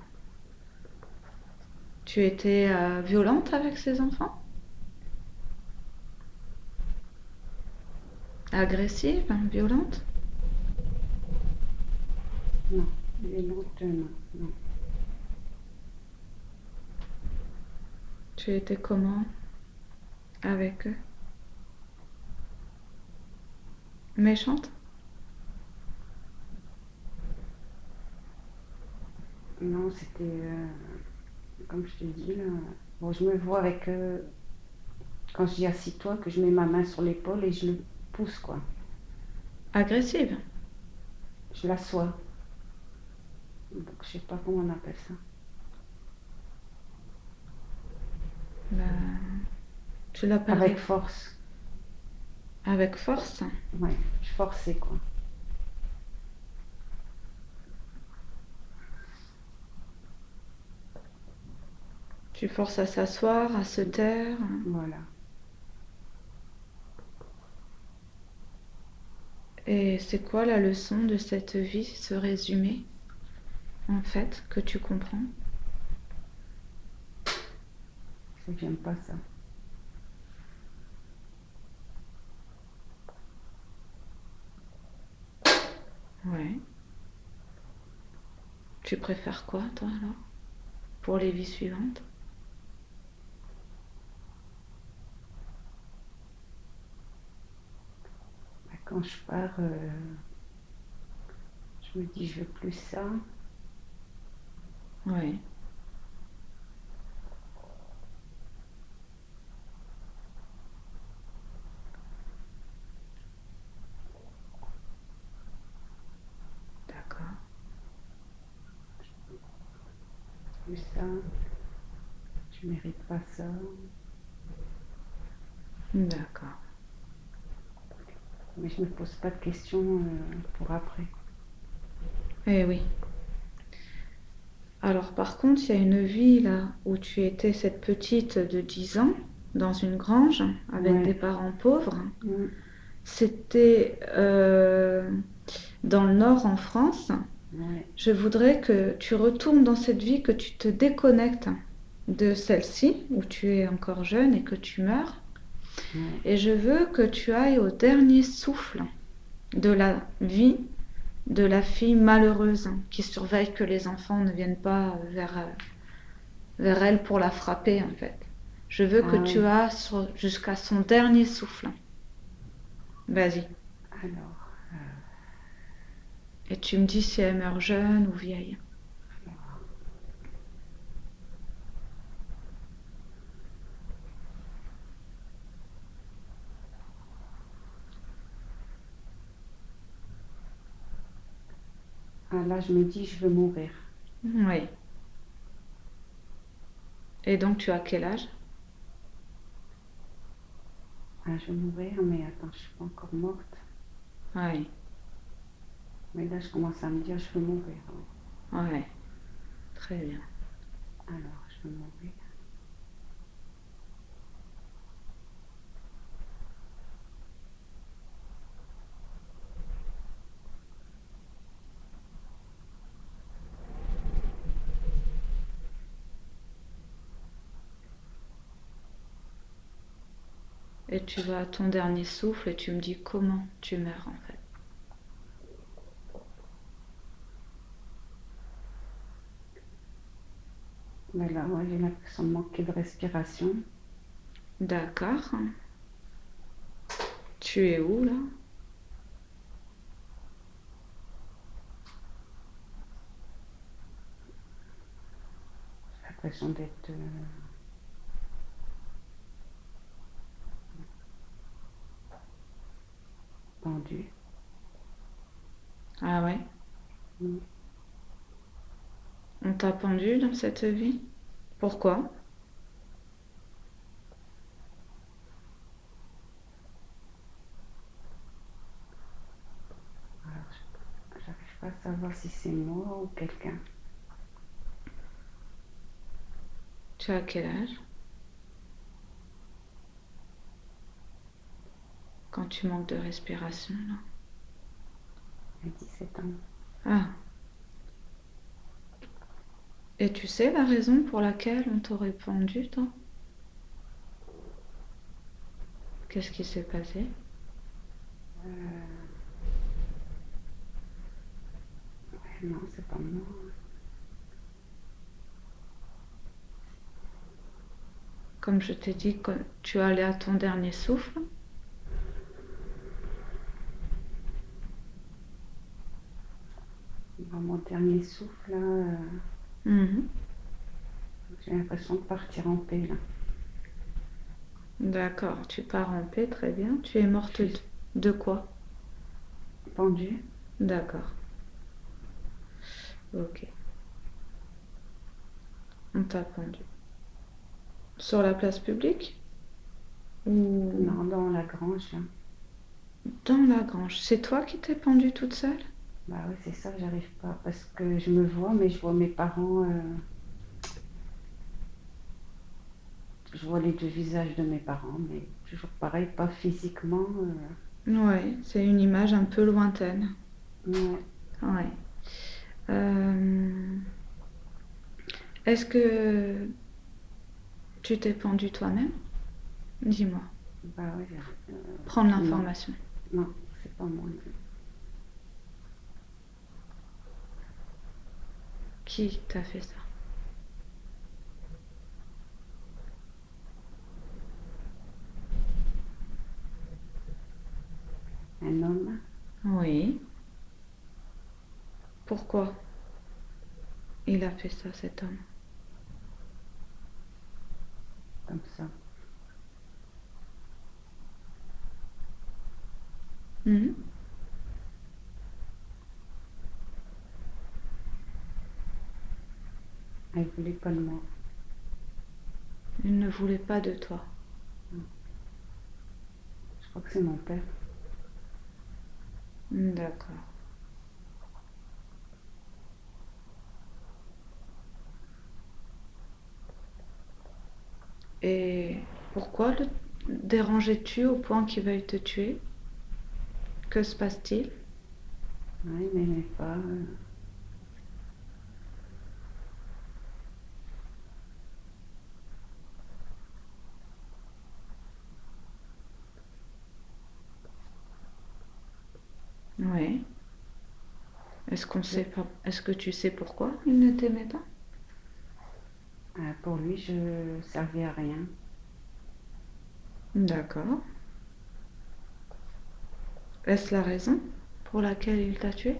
A: Tu étais violente avec ces enfants? Agressive? Violente?
B: Non, violente, non, non.
A: Tu étais comment avec eux? Méchante?
B: Non, c'était, comme je te dis, là. Bon, je me vois avec, quand je dis assis-toi, que je mets ma main sur l'épaule et je le pousse, quoi.
A: Agressive?
B: Je l'assois. Donc, je sais pas comment on appelle ça.
A: Ben, tu l'appellerais
B: Avec force.
A: avec force?
B: Ouais, je forçais, quoi.
A: Tu forces à s'asseoir, à se taire.
B: Voilà.
A: Et c'est quoi la leçon de cette vie, ce résumé, en fait, que tu comprends?
B: C'est que j'aime pas ça.
A: Ouais. Tu préfères quoi, toi, alors, pour les vies suivantes?
B: Bah, quand je pars, je me dis je veux plus ça.
A: Ouais. D'accord.
B: Plus ça. Je mérite pas ça.
A: D'accord.
B: Mais je me pose pas de questions pour après.
A: Eh oui. Alors par contre, il y a une vie là où tu étais cette petite de 10 ans dans une grange avec des
B: Ouais.
A: parents pauvres.
B: Mm.
A: C'était dans le nord en France.
B: Ouais.
A: Je voudrais que tu retournes dans cette vie, que tu te déconnectes de celle-ci où tu es encore jeune et que tu meurs.
B: Ouais.
A: Et je veux que tu ailles au dernier souffle de la vie de la fille malheureuse qui surveille que les enfants ne viennent pas vers elle pour la frapper en fait. Je veux que
B: Ah
A: tu
B: ouais.
A: ailles jusqu'à son dernier souffle. Vas-y.
B: Alors,
A: Et tu me dis si elle meurt jeune ou vieille.
B: là, je me dis je veux mourir.
A: Oui. Et donc tu as quel âge?
B: Ah, je veux mourir, mais attends, je suis pas encore morte.
A: Oui.
B: Mais là, je commence à me dire je veux mourir.
A: Ouais. Très bien.
B: Alors, je veux mourir.
A: Et tu vas à ton dernier souffle et tu me dis comment tu meurs en fait.
B: Mais là, ouais, j'ai l'impression de manquer de respiration.
A: D'accord. Tu es où là?
B: J'ai l'impression d'être pendue.
A: Ah ouais.
B: Mm.
A: On t'a pendu dans cette vie? Pourquoi?
B: Alors, j'arrive pas à savoir si c'est moi ou quelqu'un.
A: Tu as quel âge? Quand tu manques de respiration là.
B: J'ai 17 ans.
A: Ah. Et tu sais la raison pour laquelle on t'aurait pendu, toi? Qu'est-ce qui s'est passé?
B: Euh, non, c'est pas moi.
A: Comme je t'ai dit que tu allais à ton dernier souffle.
B: Dans mon dernier souffle, là,
A: Mhm.
B: j'ai l'impression de partir en paix, là.
A: D'accord, tu pars en paix, très bien. Tu es morte
B: Je suis
A: de quoi?
B: pendue.
A: D'accord, ok. On t'a pendu. Sur la place publique? Ou
B: Non, dans la grange, là.
A: dans la grange? C'est toi qui t'es pendue toute seule?
B: Bah oui, c'est ça, j'arrive pas. Parce que je me vois, mais je vois mes parents. Je vois les deux visages de mes parents, mais toujours pareil, pas physiquement.
A: Ouais, c'est une image un peu lointaine.
B: Ouais.
A: Ouais. Euh, Est-ce que tu t'es pendu toi-même? Dis-moi.
B: Bah oui.
A: Prendre
B: Non,
A: l'information.
B: non, c'est pas moi.
A: Qui t'a fait ça?
B: Un homme,
A: Oui. Pourquoi il a fait ça, cet homme?
B: comme ça.
A: Mhm.
B: Elle voulait pas de moi.
A: Il ne voulait pas de toi.
B: Je crois que c'est mon père.
A: D'accord. Et pourquoi le dérangeais-tu au point qu'il veuille te tuer? Que se passe-t-il?
B: Ouais, il m'aimait pas.
A: Oui.
B: Je-
A: Est-ce que tu sais pourquoi il ne t'aimait pas?
B: pour lui, je servais à rien.
A: D'accord. Est-ce la raison pour laquelle il t'a tué?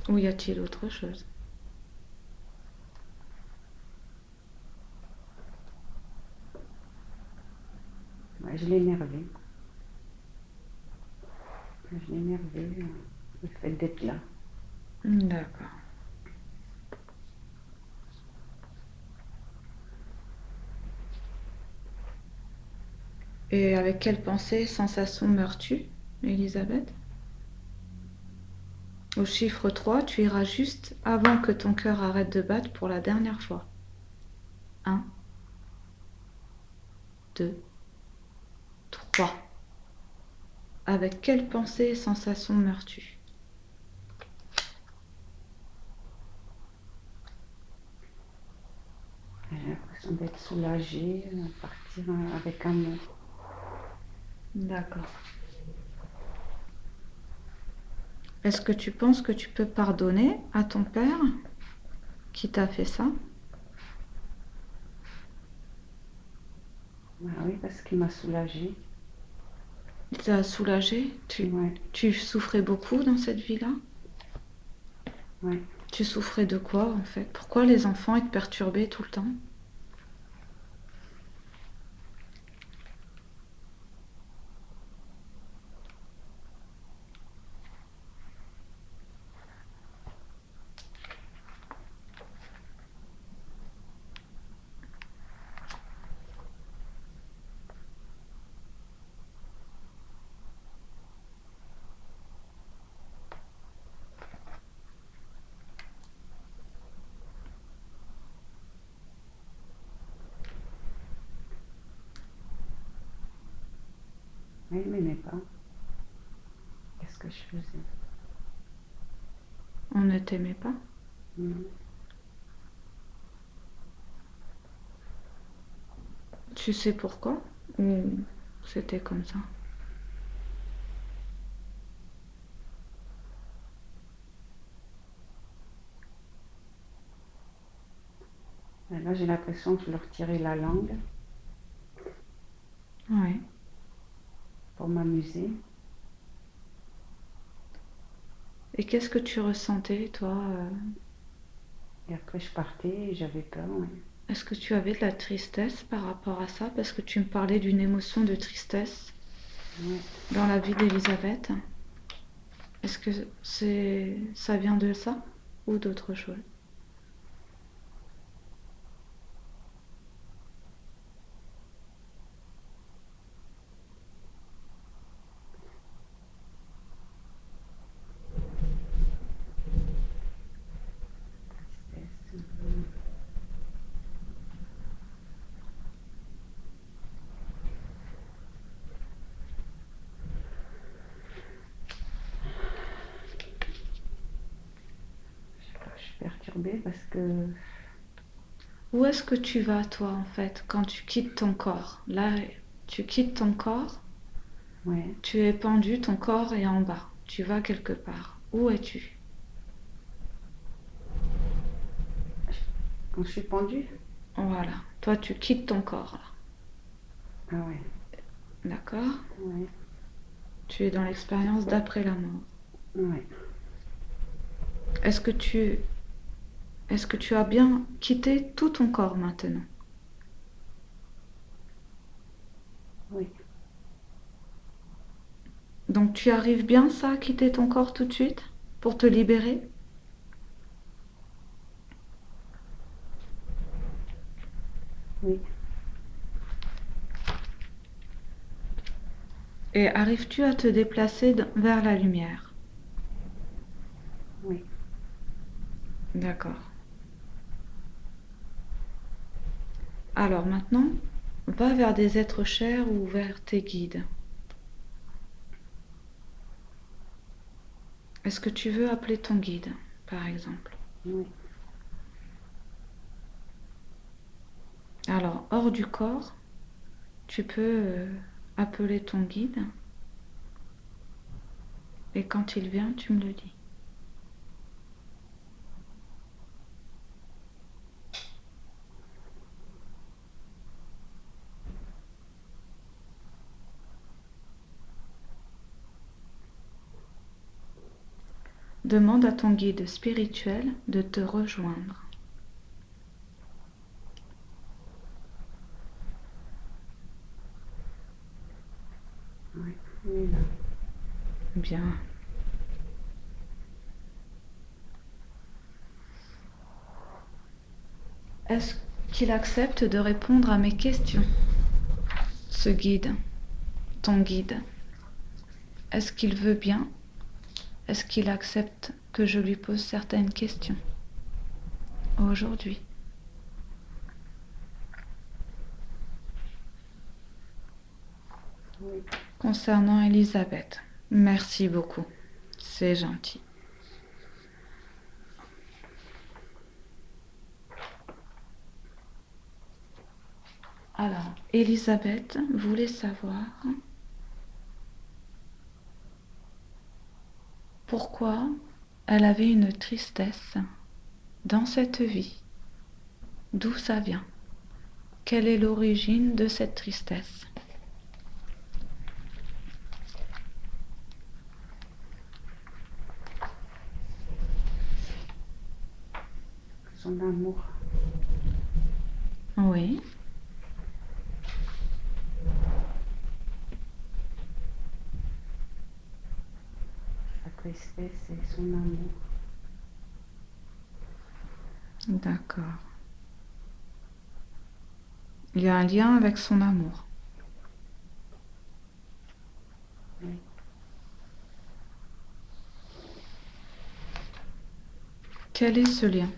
A: Ou y a-t-il autre chose?
B: Ouais, je l'énervais. Je l'énervais, le fait d'être là.
A: D'accord. Et avec quelle pensée, sensation meurs-tu, Elisabeth? Au chiffre 3, tu iras juste avant que ton cœur arrête de battre pour la dernière fois. 1, 2, 3. Avec quelle pensée et sensation meurs-tu?
B: J'ai l'impression d'être soulagée, partir avec amour.
A: D'accord. Est-ce que tu penses que tu peux pardonner à ton père qui t'a fait ça?
B: Ah oui, parce qu'il m'a soulagée.
A: Il t'a soulagé?
B: Ouais,
A: Tu souffrais beaucoup dans cette vie-là?
B: ouais.
A: Tu souffrais de quoi en fait? Pourquoi les enfants étaient perturbés tout le temps?
B: Mais il m'aimait pas. Qu'est-ce que je faisais?
A: On ne t'aimait pas?
B: Mm.
A: Tu sais pourquoi? Ou c'était comme ça?
B: Et là, j'ai l'impression que je leur tirais la langue
A: Ouais.
B: pour m'amuser.
A: Et qu'est-ce que tu ressentais, toi?
B: Et après, je partais et j'avais peur. Ouais.
A: Est-ce que tu avais de la tristesse par rapport à ça? Parce que tu me parlais d'une émotion de tristesse
B: Ouais.
A: dans la vie d'Elisabeth. Est-ce que ça vient de ça ou d'autre chose?
B: Tristesse. Je sais pas, je suis perturbée parce que
A: Où est-ce que tu vas, toi, en fait, quand tu quittes ton corps? Là, tu quittes ton corps,
B: ouais,
A: tu es pendu, ton corps est en bas. Tu vas quelque part. Où es-tu?
B: Quand je suis pendue?
A: Voilà. Toi, tu quittes ton corps,
B: Ah ouais,
A: là. D'accord?
B: ouais,
A: Tu es dans l'expérience d'après la mort.
B: ouais.
A: Est-ce que tu as bien quitté tout ton corps maintenant?
B: Oui,
A: Donc tu arrives bien ça, à quitter ton corps tout de suite pour te libérer?
B: oui,
A: Et arrives-tu à te déplacer vers la lumière?
B: oui.
A: D'accord. Alors maintenant, va vers des êtres chers ou vers tes guides. Est-ce que tu veux appeler ton guide, par exemple?
B: Oui,
A: Alors, hors du corps, tu peux appeler ton guide et quand il vient, tu me le dis. Demande à ton guide spirituel de te rejoindre.
B: oui, oui, là.
A: Bien. Est-ce qu'il accepte de répondre à mes questions, ce guide, ton guide? Est-ce qu'il veut bien? Est-ce qu'il accepte que je lui pose certaines questions aujourd'hui
B: Oui,
A: concernant Elisabeth? Merci beaucoup, c'est gentil. Alors, Elisabeth voulait savoir pourquoi elle avait une tristesse dans cette vie. D'où ça vient? Quelle est l'origine de cette tristesse?
B: son amour.
A: Oui,
B: Sa tristesse et son amour.
A: d'accord. Il y a un lien avec son amour.
B: Oui.
A: Quel est ce lien?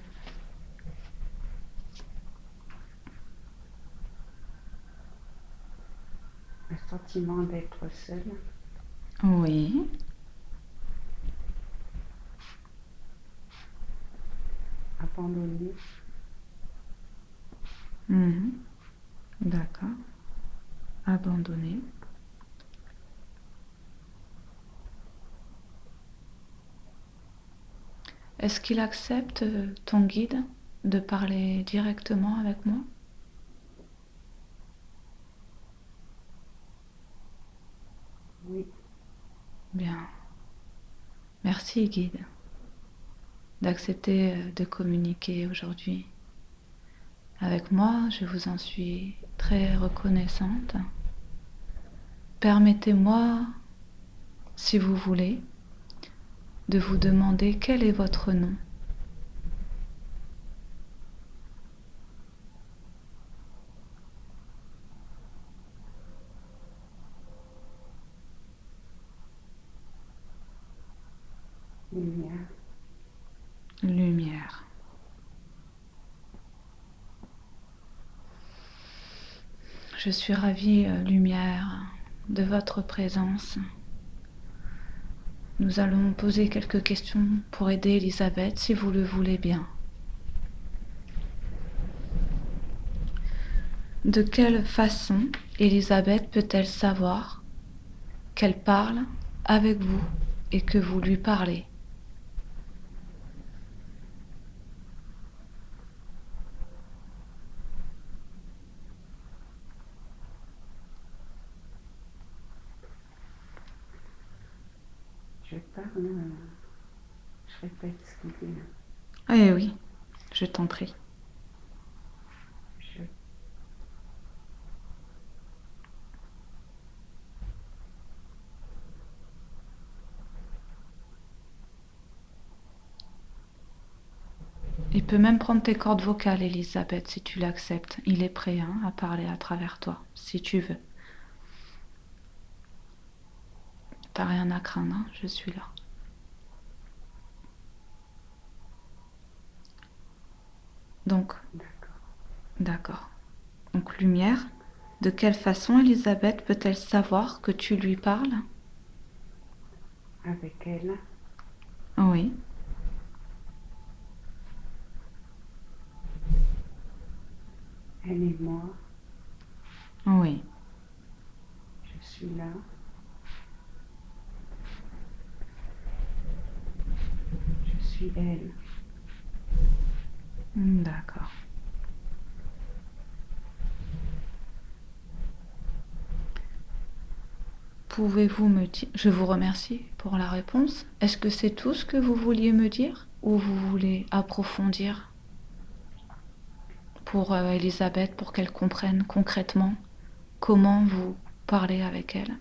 B: Le sentiment d'être seul,
A: Oui,
B: abandonné.
A: mhm, d'accord. Abandonné. Est-ce qu'il accepte, ton guide, de parler directement avec moi?
B: Oui,
A: Bien. Merci, guide, d'accepter de communiquer aujourd'hui avec moi. Je vous en suis très reconnaissante. Permettez-moi, si vous voulez, de vous demander quel est votre nom.
B: lumière.
A: Lumière. Je suis ravie, Lumière, de votre présence. Nous allons poser quelques questions pour aider Elisabeth, si vous le voulez bien. De quelle façon Elisabeth peut-elle savoir qu'elle parle avec vous et que vous lui parlez?
B: je parle, je répète ce qu'il dit.
A: Eh oui, je t'en prie.
B: Je,
A: Il peut même prendre tes cordes vocales, Elisabeth, si tu l'acceptes. Il est prêt à parler à travers toi, si tu veux. T'as rien à craindre, je suis là. Donc, d'accord. Donc, lumière, de quelle façon Elisabeth peut-elle savoir que tu lui parles?
B: avec elle,
A: Oui,
B: elle et moi,
A: oui.
B: je suis là. Je suis elle.
A: D'accord. Pouvez-vous me dire... Je vous remercie pour la réponse. Est-ce que c'est tout ce que vous vouliez me dire ou vous voulez approfondir pour Elisabeth, pour qu'elle comprenne concrètement comment vous parlez avec elle?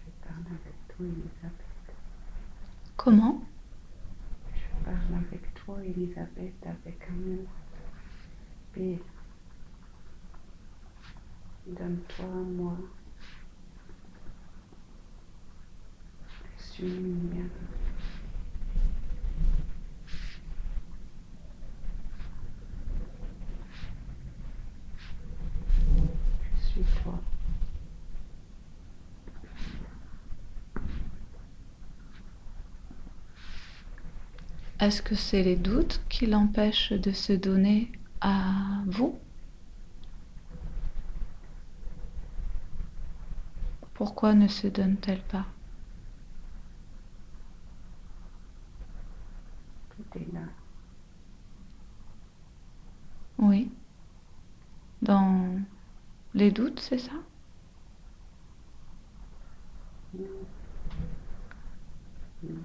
B: Je parle avec toi, Elisabeth.
A: Comment?
B: Je parle avec toi, Elisabeth, avec amour, paix. Donne-toi à moi. Je suis lumière. Je suis toi.
A: Est-ce que c'est les doutes qui l'empêchent de se donner à vous? Pourquoi ne se donne-t-elle pas?
B: Tout est là.
A: Oui. Dans les doutes, c'est ça?
B: Non. Non.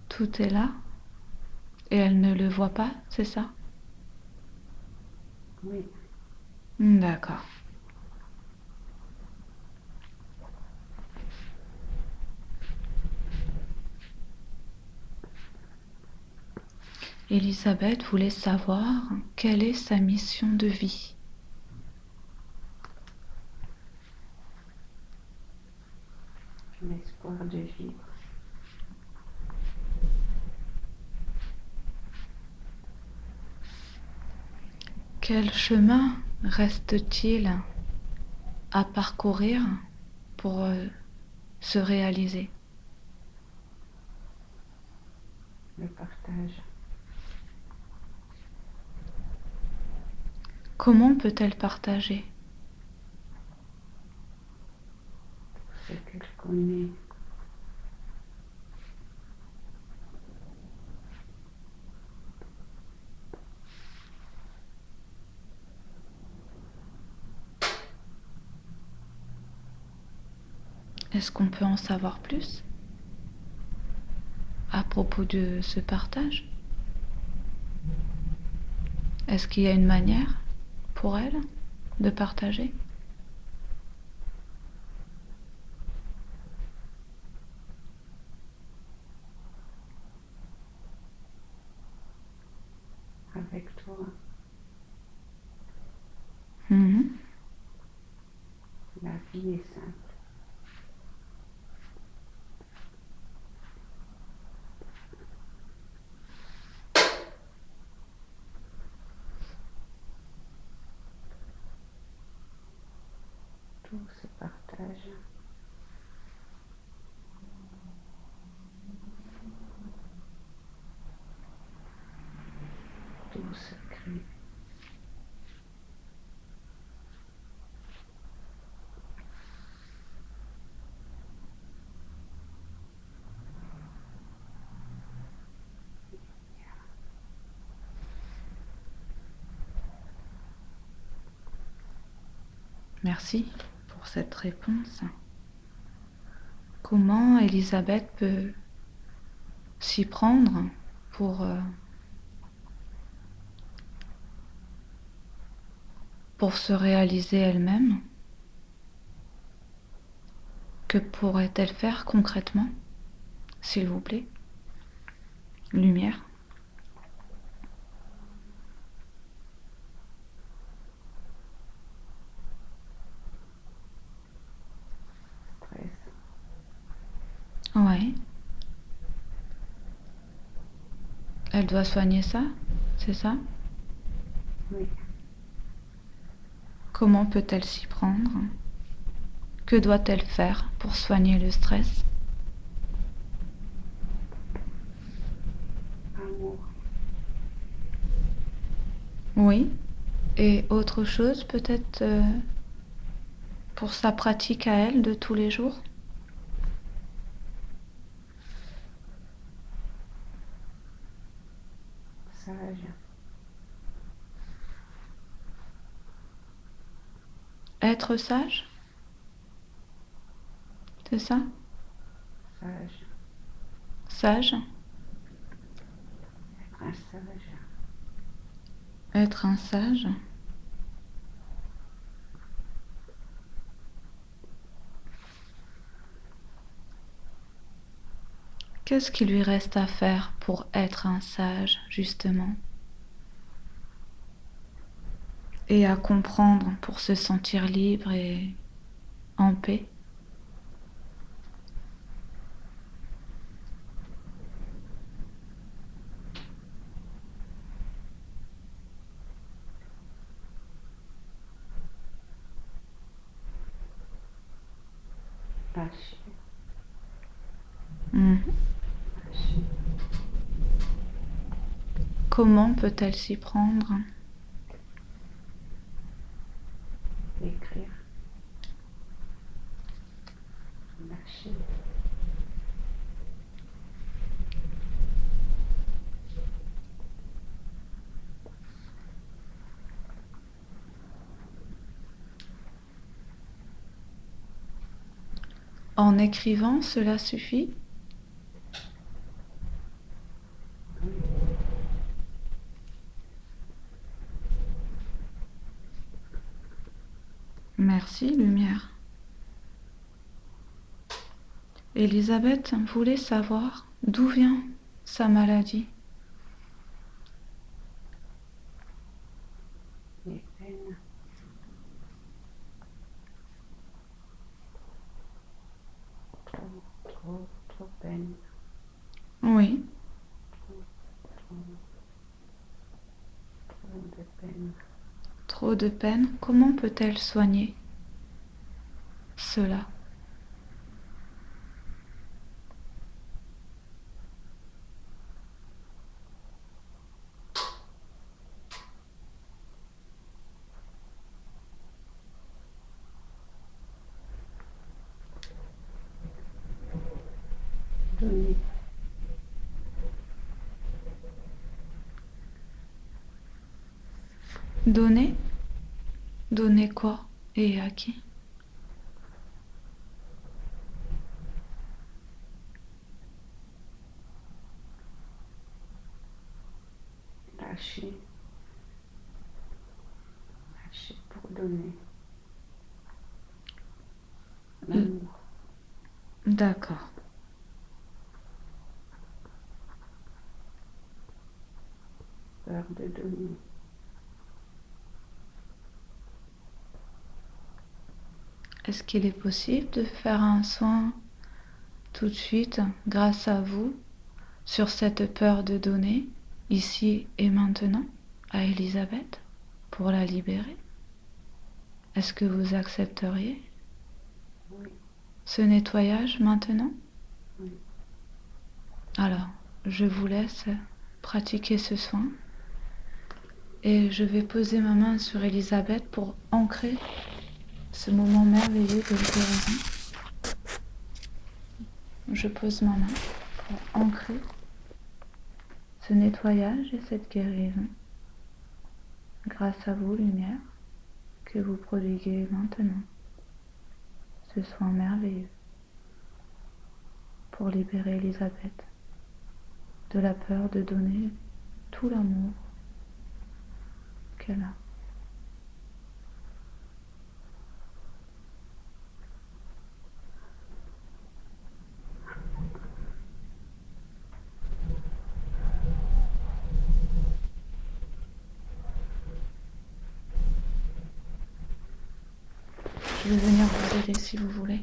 A: Tout est là et elle ne le voit pas, c'est ça?
B: Oui.
A: D'accord. Elisabeth voulait savoir quelle est sa mission de vie.
B: L'espoir de vivre.
A: Quel chemin reste-t-il à parcourir pour se réaliser?
B: Le partage.
A: Comment peut-elle partager?
B: Ce qu'elle connaît.
A: Est-ce qu'on peut en savoir plus à propos de ce partage? Est-ce qu'il y a une manière pour elle de partager?
B: Avec toi.
A: Mhm.
B: La vie est simple. Tout se partage. Tout se crée.
A: Merci pour cette réponse. Comment Elisabeth peut s'y prendre pour se réaliser elle-même? Que pourrait-elle faire concrètement, s'il vous plaît? Lumière.
B: Stress.
A: Ouais. Elle doit soigner ça, c'est ça?
B: Oui.
A: Comment peut-elle s'y prendre? Que doit-elle faire pour soigner le stress?
B: Amour.
A: Oui. Et autre chose peut-être pour sa pratique à elle de tous les jours?
B: Sage.
A: Être sage? C'est ça?
B: Sage.
A: Sage?
B: Un sage.
A: Être un sage? Qu'est-ce qu'il lui reste à faire pour être un sage, justement? Et à comprendre pour se sentir libre et en paix?
B: Lâcher.
A: Mhm.
B: Lâcher.
A: Comment peut-elle s'y prendre?
B: Écrire. Lâcher.
A: En écrivant, cela suffit?
B: Oui.
A: Merci, Lumière. Elisabeth voulait savoir d'où vient sa maladie.
B: Les peines. Trop peine.
A: Oui,
B: Trop de peine.
A: trop de peine. Comment peut-elle soigner cela?
B: Donner.
A: Donner? Donner quoi et à qui?
B: Lâcher. Lâcher pour donner. L'amour.
A: D'accord.
B: Peur de donner.
A: Est-ce qu'il est possible de faire un soin tout de suite, grâce à vous, sur cette peur de donner, ici et maintenant, à Elisabeth, pour la libérer? Est-ce que vous accepteriez
B: Oui.
A: ce nettoyage maintenant?
B: Oui.
A: Alors, je vous laisse pratiquer ce soin et je vais poser ma main sur Elisabeth pour ancrer ce moment merveilleux de guérison. Je pose ma main pour ancrer ce nettoyage et cette guérison. Grâce à vous, lumière, que vous prodiguez maintenant, ce soin merveilleux, pour libérer Elisabeth de la peur de donner tout l'amour qu'elle a. Je vais venir vous aider si vous voulez.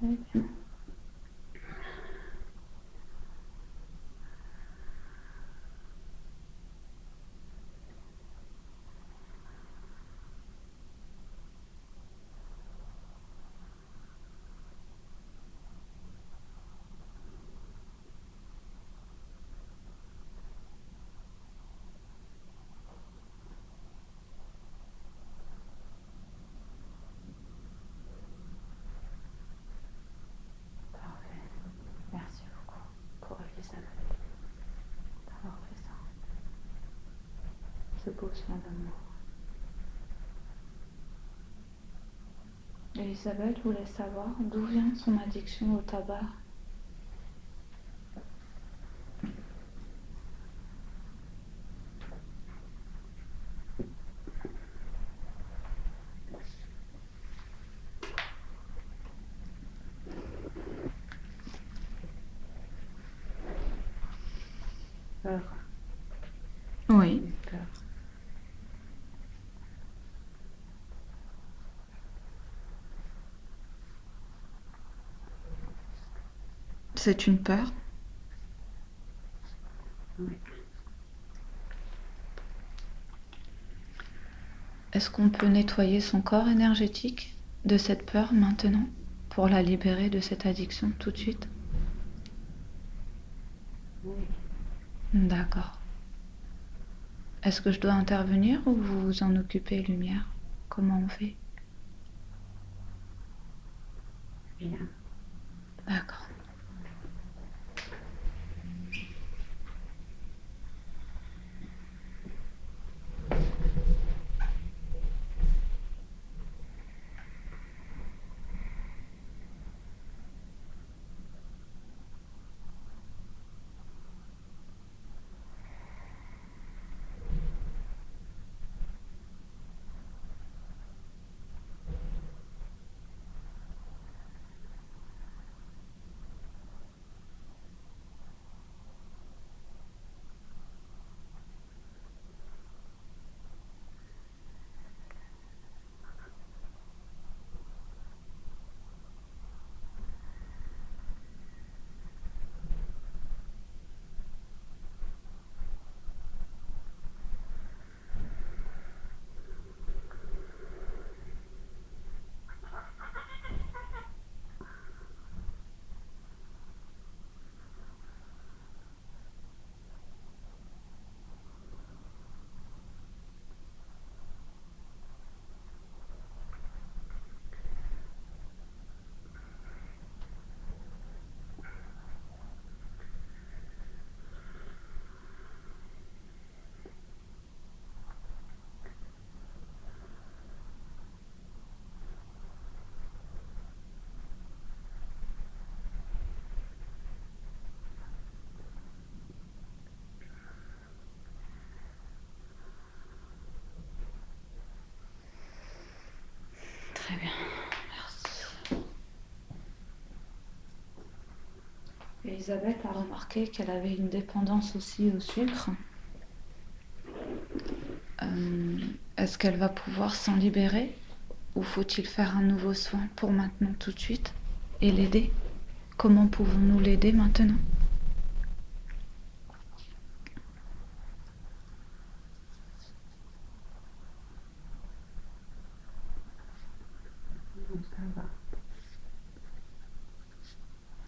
A: Très bien. Parfait. Merci beaucoup pour Elisabeth d'avoir fait ça. Ce beau soin d'amour. Elisabeth voulait savoir d'où vient son addiction au tabac.
B: Peur,
A: Oui.
B: peur.
A: C'est une peur.
B: Oui.
A: Est-ce qu'on peut nettoyer son corps énergétique de cette peur maintenant pour la libérer de cette addiction tout de suite?
B: Oui.
A: D'accord. Est-ce que je dois intervenir ou vous vous en occupez, Lumière? Comment on fait?
B: Bien.
A: D'accord. Très bien, merci. Elisabeth a remarqué qu'elle avait une dépendance aussi au sucre. Est-ce qu'elle va pouvoir s'en libérer ou faut-il faire un nouveau soin pour maintenant tout de suite et l'aider? Comment pouvons-nous l'aider maintenant?
B: Non, ça va.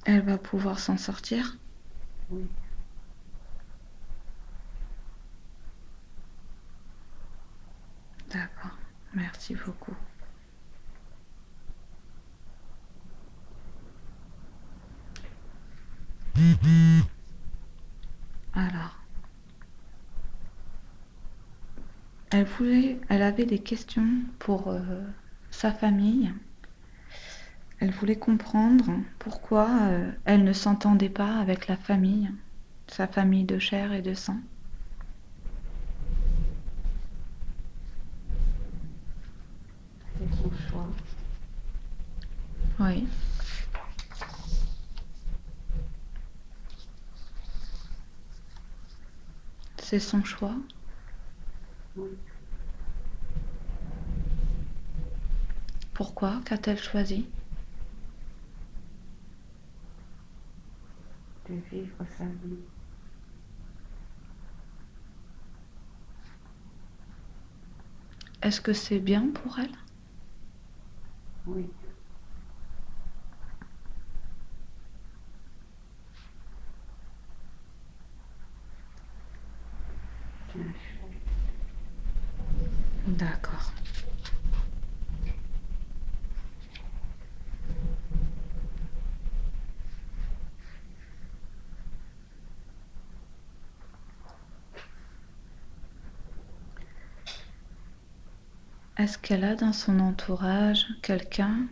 A: Elle va pouvoir s'en sortir?
B: Oui.
A: D'accord, merci beaucoup. Alors, elle avait des questions pour sa famille. Elle voulait comprendre pourquoi elle ne s'entendait pas avec la famille, sa famille de chair et de sang.
B: C'est son choix.
A: Oui. C'est son choix.
B: Oui.
A: Pourquoi? Qu'a-t-elle choisi?
B: De vivre sa vie.
A: Est-ce que c'est bien pour elle?
B: Oui. C'est un choix.
A: D'accord. Est-ce qu'elle a dans son entourage quelqu'un,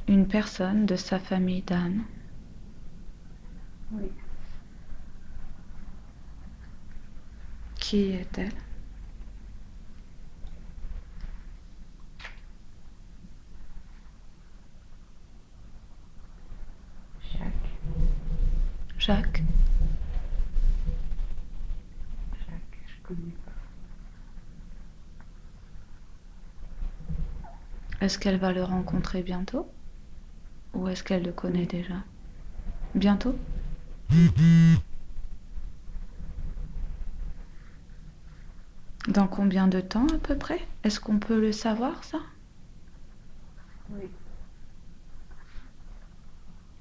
A: une personne de sa famille d'âme?
B: Oui.
A: Qui est-elle?
B: Jacques.
A: Jacques?
B: Jacques, je connais pas.
A: Est-ce qu'elle va le rencontrer bientôt? Ou est-ce qu'elle le connaît
B: Oui.
A: déjà? Bientôt? Dans combien de temps à peu près? Est-ce qu'on peut le savoir ça?
B: Oui.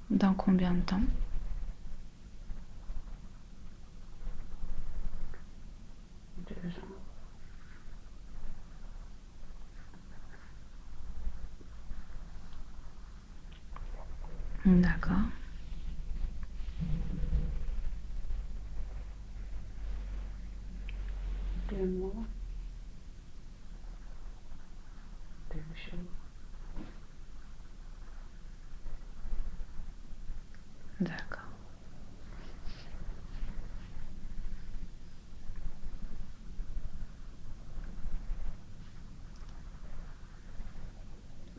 A: Dans combien de temps?
B: 2 ans.
A: D'accord.
B: Deux mois. 2 jours.
A: D'accord.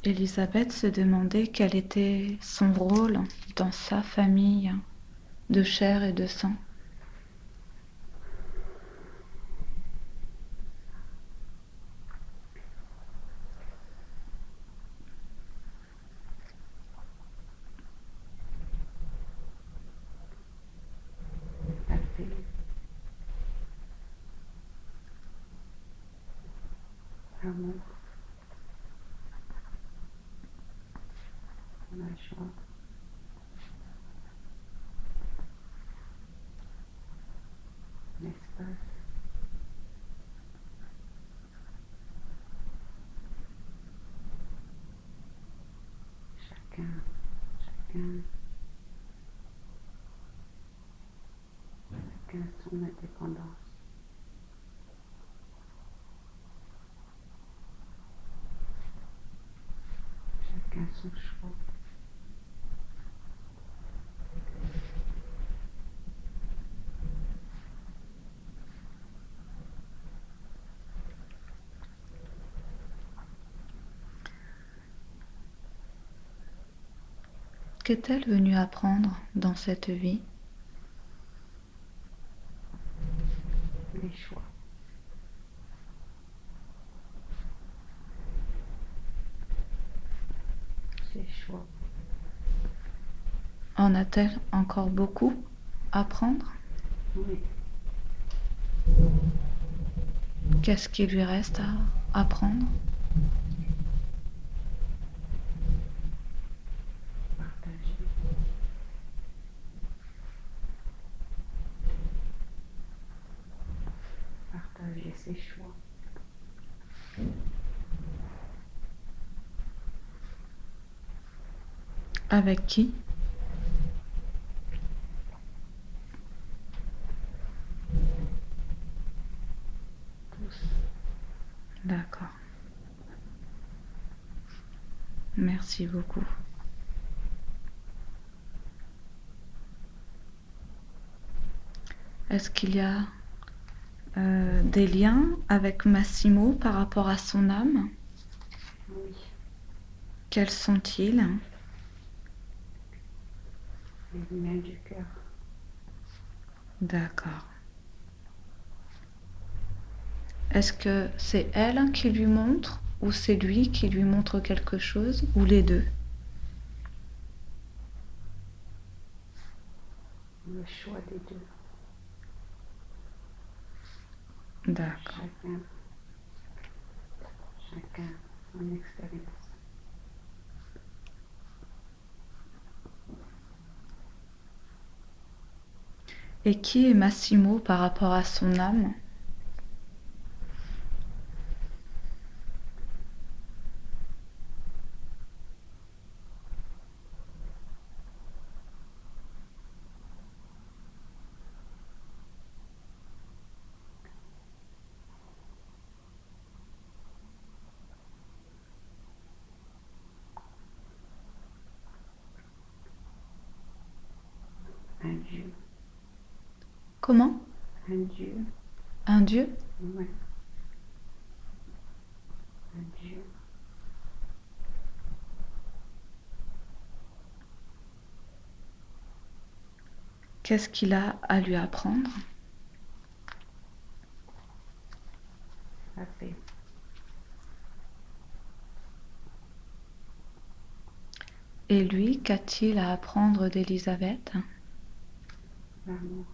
A: Elisabeth se demandait quel était son rôle dans sa famille de chair et de sang.
B: La paix. L'amour. La joie. L'espace. Chacun. Chacun. Chacun son indépendance. Chacun son choix.
A: Qu'est-elle venue apprendre dans cette vie?
B: Les choix. Ses choix.
A: En a-t-elle encore beaucoup à apprendre?
B: Oui,
A: Qu'est-ce qui lui reste à apprendre?
B: partager. Partager ses choix.
A: Avec qui?
B: Tous.
A: D'accord. Merci beaucoup. Est-ce qu'il y a des liens avec Massimo par rapport à son âme?
B: Oui,
A: Quels sont-ils?
B: les liens du cœur.
A: D'accord. Est-ce que c'est elle qui lui montre ou c'est lui qui lui montre quelque chose ou les deux?
B: Le choix des deux.
A: D'accord.
B: Chacun son expérience.
A: Et qui est Massimo par rapport à son âme?
B: Un Dieu.
A: Comment?
B: Un Dieu.
A: Un dieu?
B: Ouais. Un Dieu.
A: Qu'est-ce qu'il a à lui apprendre?
B: La paix.
A: Et lui, qu'a-t-il à apprendre d'Élisabeth?
B: L'amour.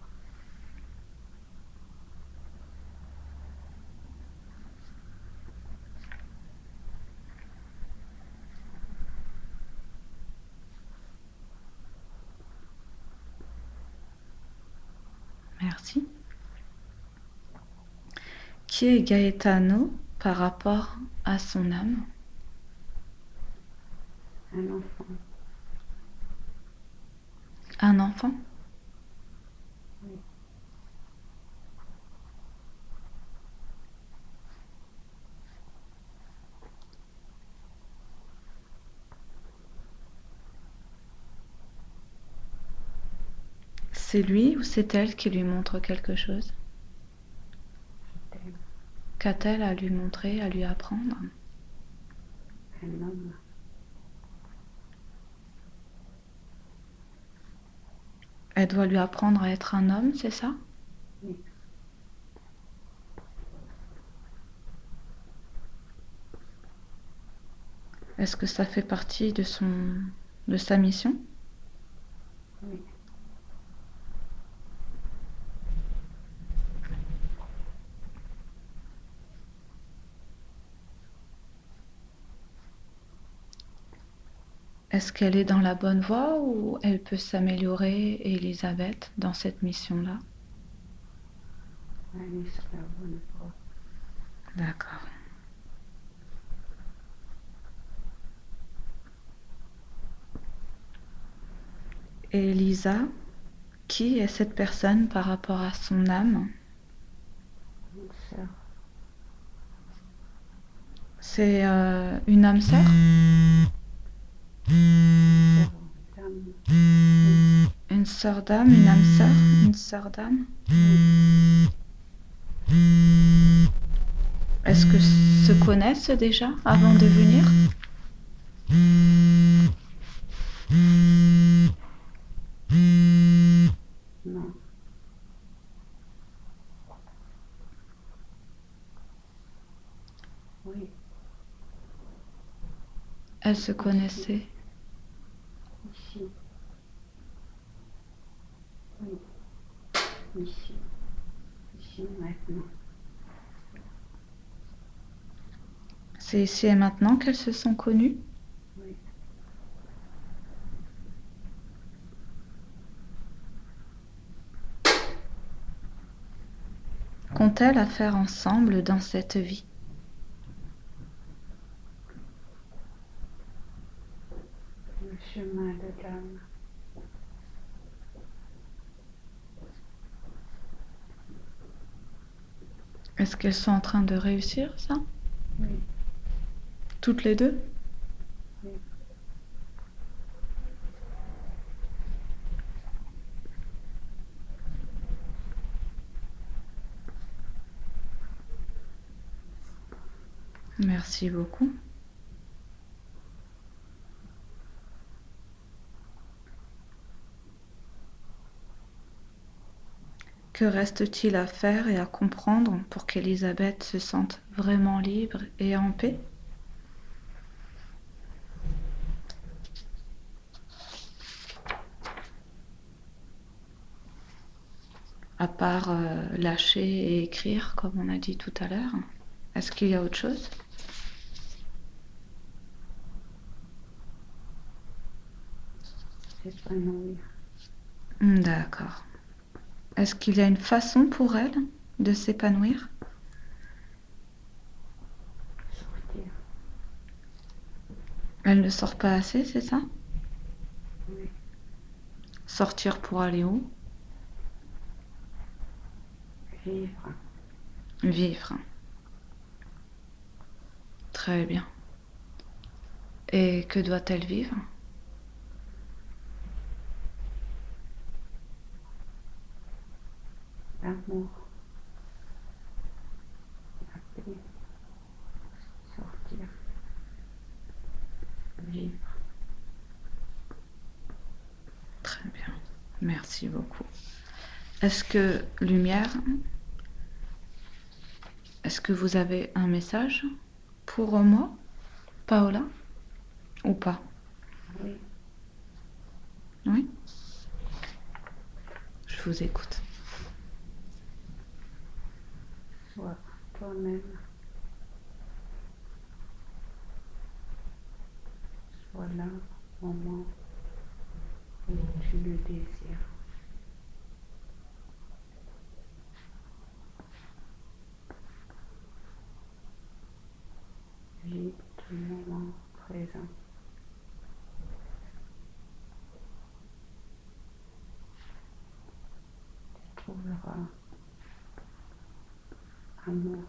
A: Merci. Qui est Gaetano par rapport à son âme?
B: Un enfant.
A: Un enfant?
B: Oui.
A: C'est lui ou c'est elle qui lui montre quelque chose?
B: Je t'aime.
A: Qu'a-t-elle à lui montrer, à lui apprendre?
B: Un homme.
A: Elle doit lui apprendre à être un homme, c'est ça?
B: Oui.
A: Est-ce que ça fait partie de sa mission?
B: Oui.
A: Est-ce qu'elle est dans la bonne voie ou elle peut s'améliorer, Elisabeth, dans cette mission-là?
B: Aller sur la bonne voie.
A: D'accord. Et Elisa, qui est cette personne par rapport à son âme?
B: Une sœur.
A: C'est une âme sœur?
B: Sœur d'âme.
A: Une sœur d'âme, une âme sœur, une sœur d'âme? Est-ce que se connaissent déjà avant de venir?
B: Non. Oui.
A: Elles se connaissaient.
B: Ici. ici, ici, maintenant.
A: C'est ici et maintenant qu'elles se sont connues?
B: Oui.
A: Qu'ont-elles à faire ensemble dans cette vie?
B: Le chemin de l'âme.
A: Est-ce qu'elles sont en train de réussir ça?
B: Oui,
A: Toutes les deux?
B: oui.
A: Merci beaucoup. Que reste-t-il à faire et à comprendre pour qu'Elisabeth se sente vraiment libre et en paix? À part lâcher et écrire, comme on a dit tout à l'heure, est-ce qu'il y a autre chose?
B: S'épanouir,
A: D'accord. Est-ce qu'il y a une façon pour elle de s'épanouir?
B: sortir.
A: Elle ne sort pas assez, c'est ça?
B: Oui,
A: Sortir pour aller où?
B: vivre.
A: Vivre. Très bien. Et que doit-elle vivre?
B: L'amour, la paix, sortir, vivre.
A: Très bien. Merci beaucoup. Est-ce que, Lumière, est-ce que vous avez un message pour moi, Paola, ou pas?
B: Oui,
A: Oui? Je vous écoute.
B: sois toi-même. Sois là au moment où tu le désires. Vis tout le moment présent. Tu trouveras amour.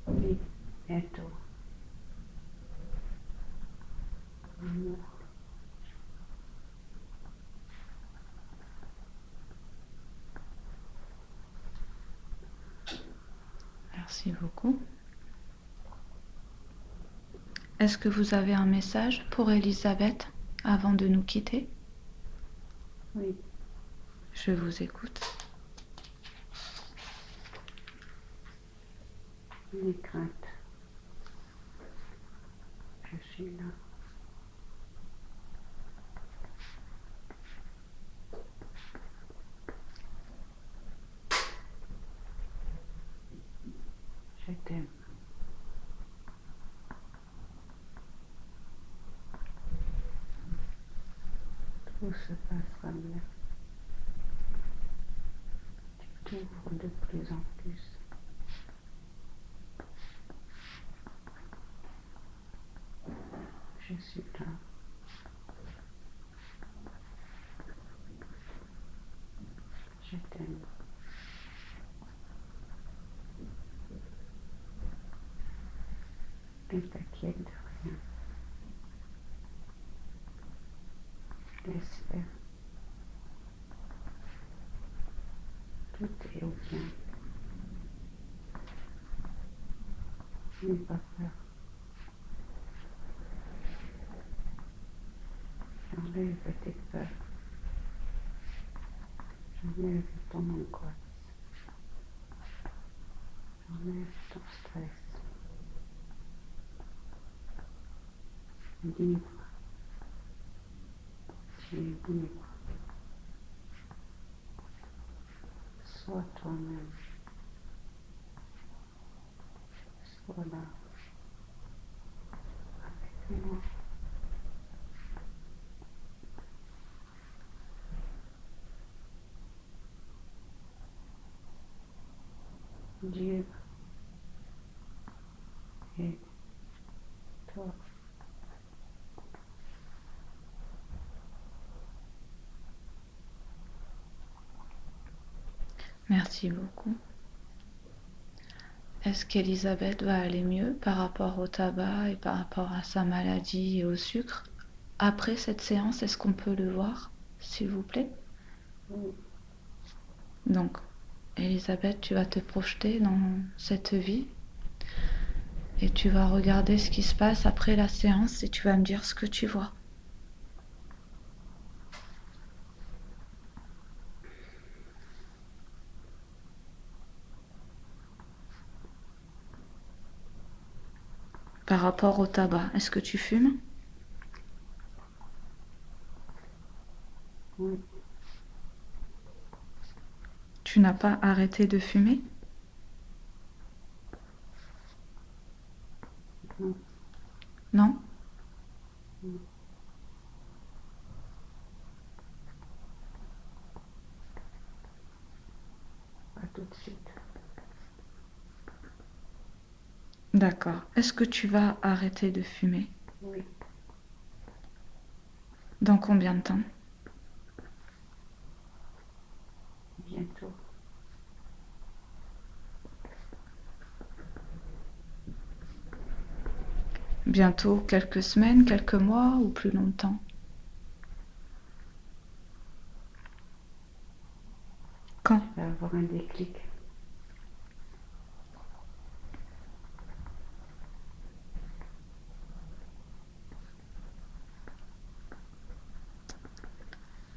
B: Oui, bientôt. Amour.
A: Merci beaucoup. Est-ce que vous avez un message pour Elisabeth avant de nous quitter?
B: Oui,
A: Je vous écoute.
B: les craintes. Je suis là. Je t'aime. Tout se passera bien. Tu t'ouvres de plus en plus. Je suis là. Je t'aime. Ne t'inquiète de rien. Laisse faire. Tout est au bien. N'aie pas peur. J'enlève tes peurs. J'enlève ton angoisse. J'enlève ton stress. Dis-moi, dis-moi, sois toi-même, sois là avec moi. Dieu est toi.
A: Merci beaucoup. Est-ce qu'Elisabeth va aller mieux par rapport au tabac et par rapport à sa maladie et au sucre? Après cette séance, est-ce qu'on peut le voir, s'il vous plaît?
B: Oui,
A: Donc, Elisabeth, tu vas te projeter dans cette vie et tu vas regarder ce qui se passe après la séance et tu vas me dire ce que tu vois. Par rapport au tabac, est-ce que tu fumes?
B: oui,
A: Tu n'as pas arrêté de fumer?
B: non,
A: Non?
B: non, pas tout de suite.
A: D'accord. Est-ce que tu vas arrêter de fumer?
B: Oui,
A: Dans combien de temps?
B: bientôt.
A: Bientôt quelques semaines, quelques mois ou plus longtemps? Quand?
B: Je vais avoir un déclic.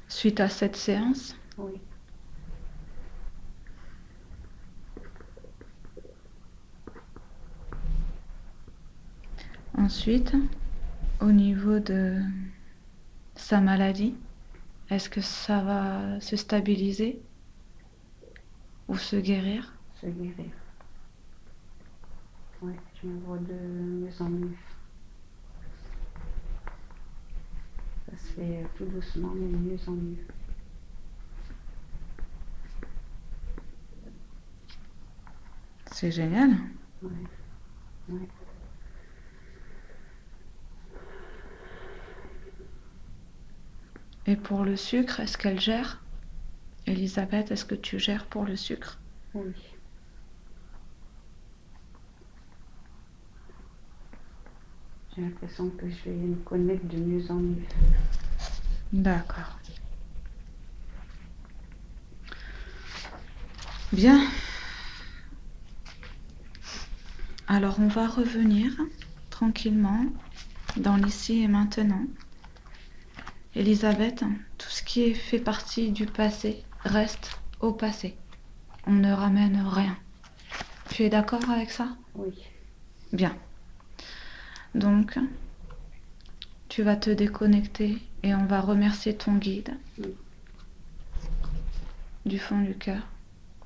A: Suite à cette séance?
B: Oui,
A: Ensuite, au niveau de sa maladie, est-ce que ça va se stabiliser ou se guérir?
B: se guérir. Oui, je me vois de mieux en mieux. Ça se fait tout doucement, mais de mieux en mieux.
A: C'est génial.
B: Oui, oui.
A: Et pour le sucre, est-ce qu'elle gère? Elisabeth, est-ce que tu gères pour le sucre?
B: Oui. J'ai l'impression que je vais me connaître de mieux en mieux.
A: D'accord. Bien. Alors on va revenir tranquillement dans l'ici et maintenant. Elisabeth, tout ce qui fait partie du passé reste au passé. On ne ramène rien. Tu es d'accord avec ça?
B: Oui,
A: Bien. Donc, tu vas te déconnecter et on va remercier ton guide
B: oui,
A: du fond du cœur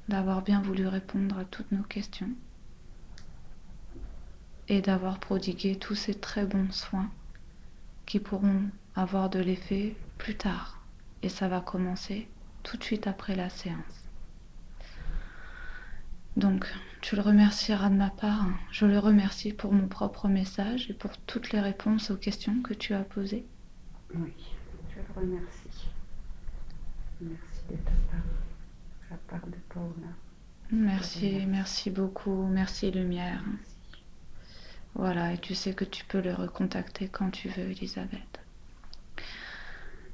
A: d'avoir bien voulu répondre à toutes nos questions et d'avoir prodigué tous ces très bons soins qui pourront avoir de l'effet plus tard. Et ça va commencer tout de suite après la séance. Donc, tu le remercieras de ma part. Je le remercie pour mon propre message et pour toutes les réponses aux questions que tu as posées.
B: oui. Je le remercie. Merci de la part de Paula.
A: Merci, merci beaucoup, merci Lumière.
B: Merci.
A: Voilà, et tu sais que tu peux le recontacter quand tu veux, Elisabeth.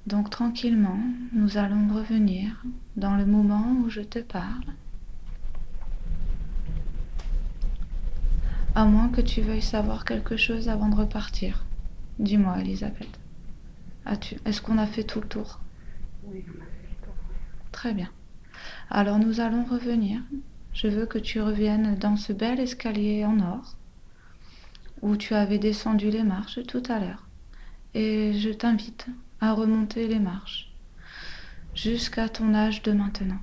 A: Donc tranquillement, nous allons revenir dans le moment où je te parle. À moins que tu veuilles savoir quelque chose avant de repartir. Dis-moi, Elisabeth. Est-ce qu'on a fait tout le tour?
B: Oui, on a fait le tour.
A: Très bien. Alors nous allons revenir. Je veux que tu reviennes dans ce bel escalier en or où tu avais descendu les marches tout à l'heure. Et je t'invite à remonter les marches jusqu'à ton âge de maintenant.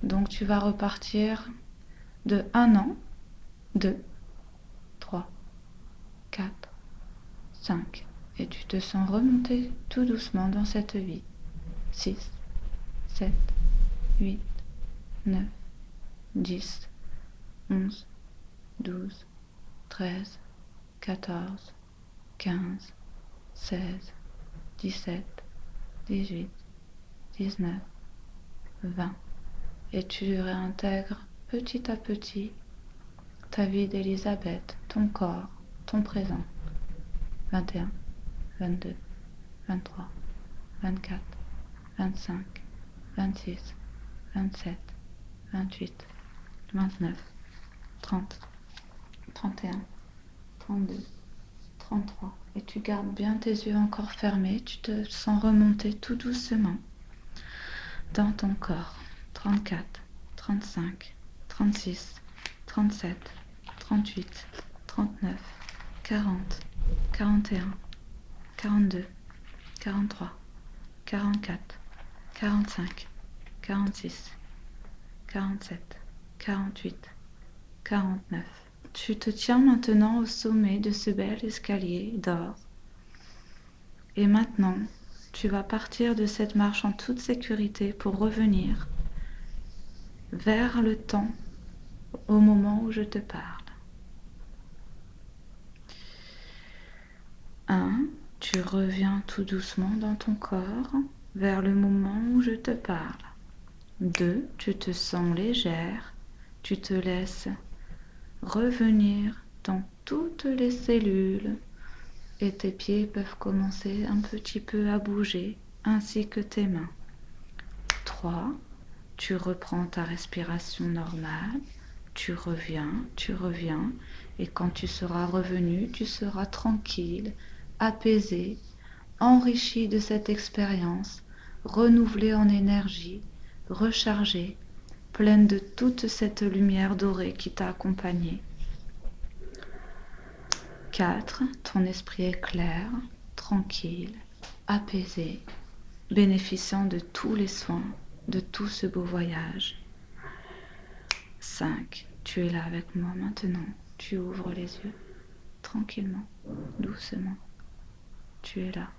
A: Donc tu vas repartir de 1 an, 2, 3, 4, 5. Et tu te sens remonter tout doucement dans cette vie. 6, 7, 8, 9, 10, 11, 12, 13, 14, 15, 16, 17, 18, 19, 20. Et tu réintègres petit à petit ta vie d'Elisabeth, ton corps, ton présent. 21, 22, 23, 24, 25, 26, 27, 28, 29, 30, 31, 32, 33. Et tu gardes bien tes yeux encore fermés. Tu te sens remonter tout doucement dans ton corps. 34, 35, 36, 37, 38, 39, 40, 41, 42, 43, 44, 45, 46, 47, 48, 49. Tu te tiens maintenant au sommet de ce bel escalier d'or. Et maintenant, tu vas partir de cette marche en toute sécurité pour revenir vers le temps au moment où je te parle. 1. Tu reviens tout doucement dans ton corps vers le moment où je te parle. 2. Tu te sens légère, tu te laisses revenir dans toutes les cellules et tes pieds peuvent commencer un petit peu à bouger, ainsi que tes mains. 3. Tu reprends ta respiration normale, tu reviens, et quand tu seras revenu, tu seras tranquille, apaisé, enrichi de cette expérience, renouvelé en énergie, rechargé, pleine de toute cette lumière dorée qui t'a accompagné. 4. Ton esprit est clair, tranquille, apaisé, bénéficiant de tous les soins, de tout ce beau voyage. 5. Tu es là avec moi maintenant. Tu ouvres les yeux, tranquillement, doucement. Tu es là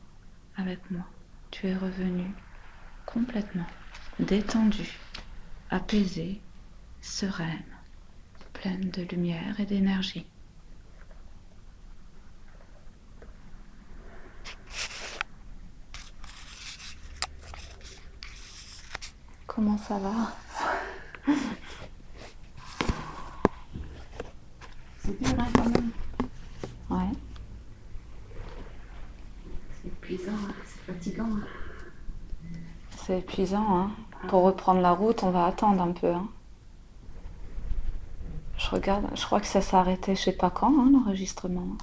A: avec moi. Tu es revenu complètement détendu, apaisé, sereine, pleine de lumière et d'énergie. Comment ça va?
B: C'est dur, hein, quand même.
A: Ouais.
B: C'est épuisant, hein, c'est fatigant. Hein.
A: C'est épuisant, hein. Pour reprendre la route, on va attendre un peu, hein. Je regarde, je crois que ça s'est arrêté, je sais pas quand, hein, l'enregistrement.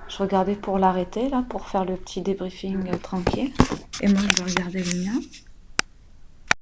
A: Je regardais pour l'arrêter, là, pour faire le petit débriefing tranquille. Et moi, je vais regarder le mien.